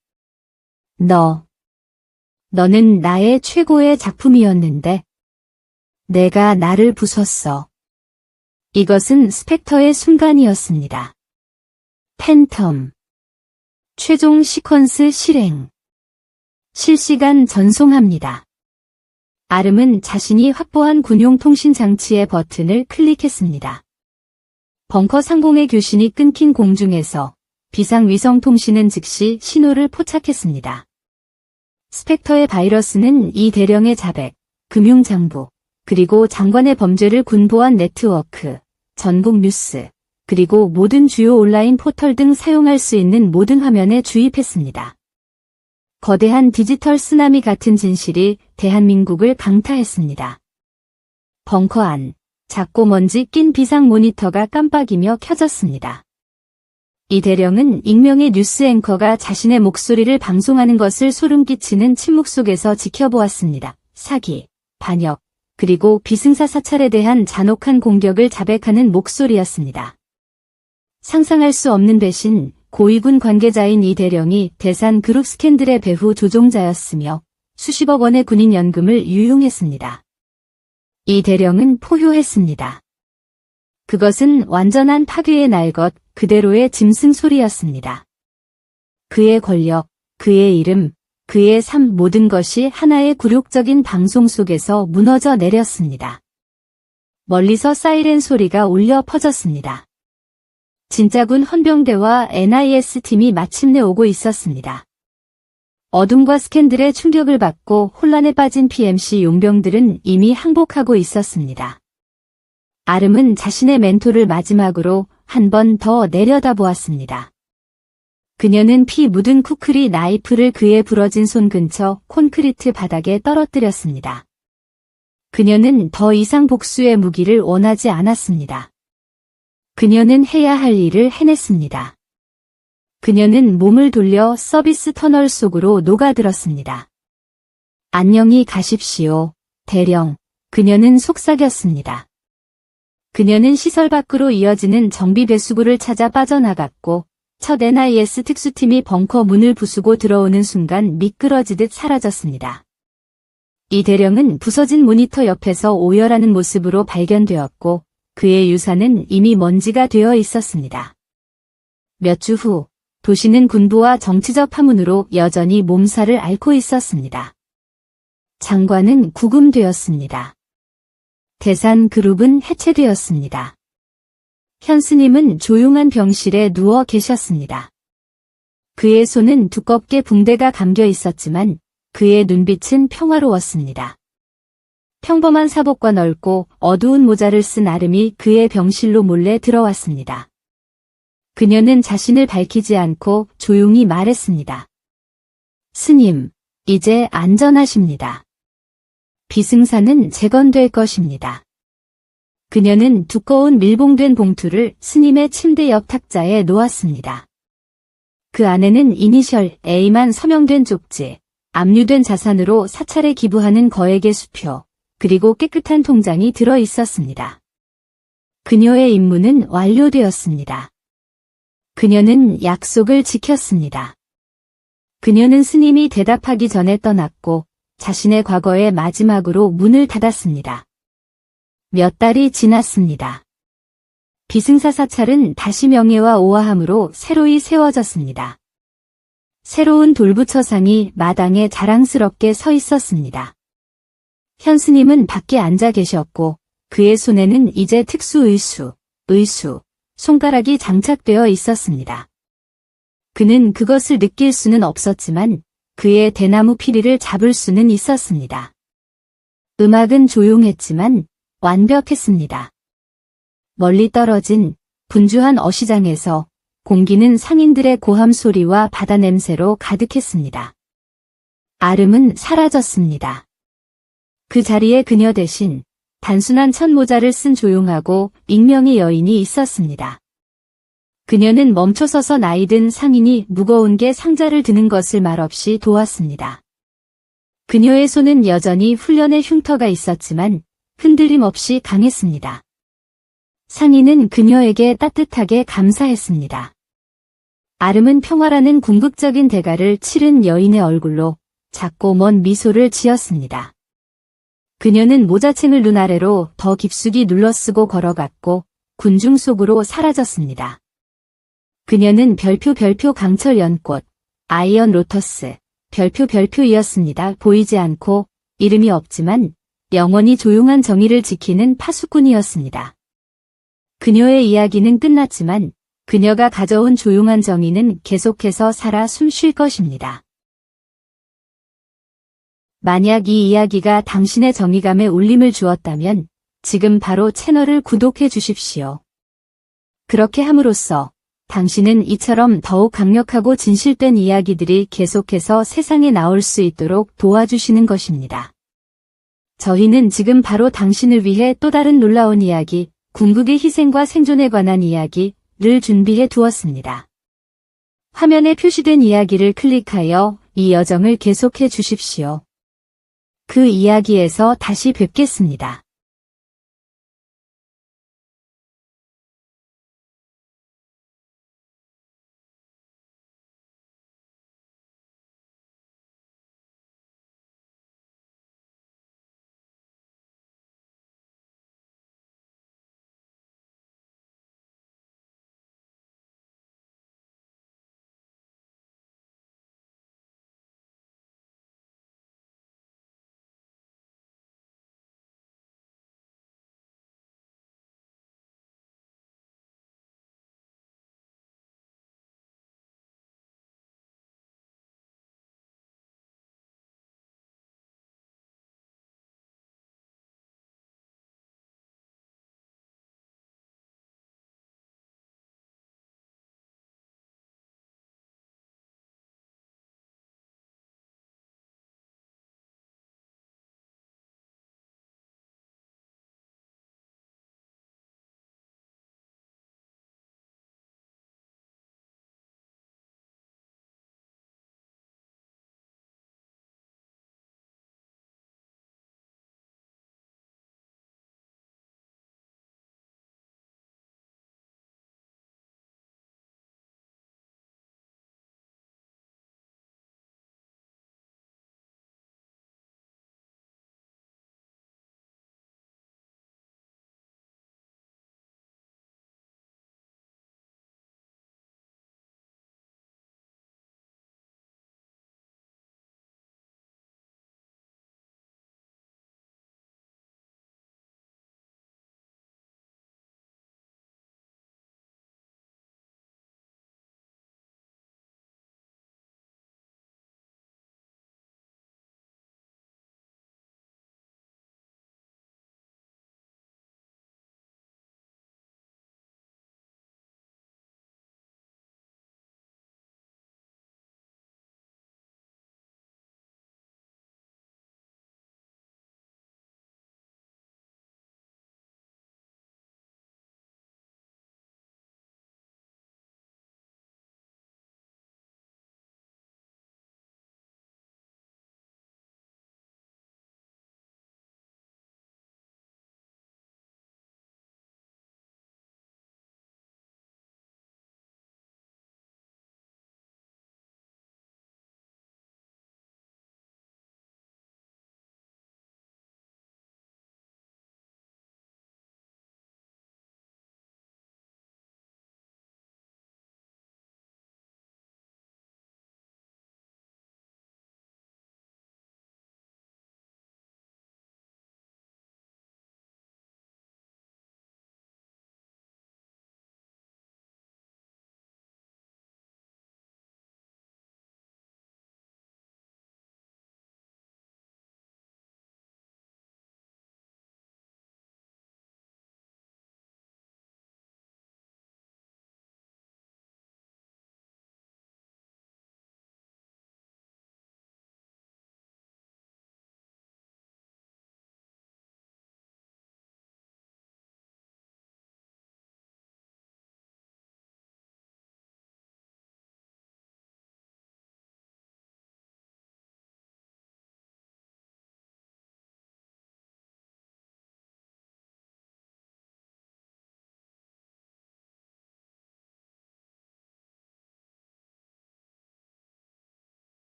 너는 나의 최고의 작품이었는데 내가 나를 부쉈어. 이것은 스펙터의 순간이었습니다. 팬텀. 최종 시퀀스 실행. 실시간 전송합니다. 아름은 자신이 확보한 군용 통신 장치의 버튼을 클릭했습니다. 벙커 상공의 교신이 끊긴 공중에서 비상위성 통신은 즉시 신호를 포착했습니다. 스펙터의 바이러스는 이 대령의 자백, 금융장부, 그리고 장관의 범죄를 군보한 네트워크, 전국 뉴스, 그리고 모든 주요 온라인 포털 등 사용할 수 있는 모든 화면에 주입했습니다. 거대한 디지털 쓰나미 같은 진실이 대한민국을 강타했습니다. 벙커 안, 작고 먼지 낀 비상 모니터가 깜빡이며 켜졌습니다. 이 대령은 익명의 뉴스 앵커가 자신의 목소리를 방송하는 것을 소름 끼치는 침묵 속에서 지켜보았습니다. 사기, 반역, 그리고 비승사 사찰에 대한 잔혹한 공격을 자백하는 목소리였습니다. 상상할 수 없는 배신, 고위군 관계자인 이 대령이 대산 그룹 스캔들의 배후 조종자였으며 수십억 원의 군인 연금을 유용했습니다. 이 대령은 포효했습니다. 그것은 완전한 파괴의 날 것 그대로의 짐승 소리였습니다. 그의 권력, 그의 이름, 그의 삶 모든 것이 하나의 굴욕적인 방송 속에서 무너져 내렸습니다. 멀리서 사이렌 소리가 울려 퍼졌습니다. 진짜군 헌병대와 NIS 팀이 마침내 오고 있었습니다. 어둠과 스캔들의 충격을 받고 혼란에 빠진 PMC 용병들은 이미 항복하고 있었습니다. 아름은 자신의 멘토를 마지막으로 한 번 더 내려다보았습니다. 그녀는 피 묻은 쿠크리 나이프를 그의 부러진 손 근처 콘크리트 바닥에 떨어뜨렸습니다. 그녀는 더 이상 복수의 무기를 원하지 않았습니다. 그녀는 해야 할 일을 해냈습니다. 그녀는 몸을 돌려 서비스 터널 속으로 녹아들었습니다. 안녕히 가십시오, 대령. 그녀는 속삭였습니다. 그녀는 시설 밖으로 이어지는 정비 배수구를 찾아 빠져나갔고 첫 NIS 특수팀이 벙커 문을 부수고 들어오는 순간 미끄러지듯 사라졌습니다. 이 대령은 부서진 모니터 옆에서 오열하는 모습으로 발견되었고 그의 유산은 이미 먼지가 되어 있었습니다. 몇 주 후 도시는 군부와 정치적 파문으로 여전히 몸살을 앓고 있었습니다. 장관은 구금되었습니다. 대산 그룹은 해체되었습니다. 현 스님은 조용한 병실에 누워 계셨습니다. 그의 손은 두껍게 붕대가 감겨 있었지만 그의 눈빛은 평화로웠습니다. 평범한 사복과 넓고 어두운 모자를 쓴 아름이 그의 병실로 몰래 들어왔습니다. 그녀는 자신을 밝히지 않고 조용히 말했습니다. 스님, 이제 안전하십니다. 비승사는 재건될 것입니다. 그녀는 두꺼운 밀봉된 봉투를 스님의 침대 옆 탁자에 놓았습니다. 그 안에는 이니셜 A만 서명된 쪽지, 압류된 자산으로 사찰에 기부하는 거액의 수표, 그리고 깨끗한 통장이 들어 있었습니다. 그녀의 임무는 완료되었습니다. 그녀는 약속을 지켰습니다. 그녀는 스님이 대답하기 전에 떠났고 자신의 과거에 마지막으로 문을 닫았습니다. 몇 달이 지났습니다. 비승사 사찰은 다시 명예와 오화함으로 새로이 세워졌습니다. 새로운 돌부처상이 마당에 자랑스럽게 서 있었습니다. 현 스님은 밖에 앉아 계셨고 그의 손에는 이제 특수 의수, 손가락이 장착되어 있었습니다. 그는 그것을 느낄 수는 없었지만 그의 대나무 피리를 잡을 수는 있었습니다. 음악은 조용했지만 완벽했습니다. 멀리 떨어진 분주한 어시장에서 공기는 상인들의 고함 소리와 바다 냄새로 가득했습니다. 아름은 사라졌습니다. 그 자리에 그녀 대신 단순한 천모자를 쓴 조용하고 익명의 여인이 있었습니다. 그녀는 멈춰서서 나이든 상인이 무거운 게 상자를 드는 것을 말없이 도왔습니다. 그녀의 손은 여전히 훈련의 흉터가 있었지만 흔들림 없이 강했습니다. 상인은 그녀에게 따뜻하게 감사했습니다. 아름은 평화라는 궁극적인 대가를 치른 여인의 얼굴로 작고 먼 미소를 지었습니다. 그녀는 모자챙을 눈 아래로 더 깊숙이 눌러쓰고 걸어갔고 군중 속으로 사라졌습니다. 그녀는 별표 강철 연꽃, 아이언 로터스, 별표이었습니다. 보이지 않고 이름이 없지만 영원히 조용한 정의를 지키는 파수꾼이었습니다. 그녀의 이야기는 끝났지만 그녀가 가져온 조용한 정의는 계속해서 살아 숨쉴 것입니다. 만약 이 이야기가 당신의 정의감에 울림을 주었다면 지금 바로 채널을 구독해 주십시오. 그렇게 함으로써 당신은 이처럼 더욱 강력하고 진실된 이야기들이 계속해서 세상에 나올 수 있도록 도와주시는 것입니다. 저희는 지금 바로 당신을 위해 또 다른 놀라운 이야기, 궁극의 희생과 생존에 관한 이야기를 준비해 두었습니다. 화면에 표시된 이야기를 클릭하여 이 여정을 계속해 주십시오. 그 이야기에서 다시 뵙겠습니다.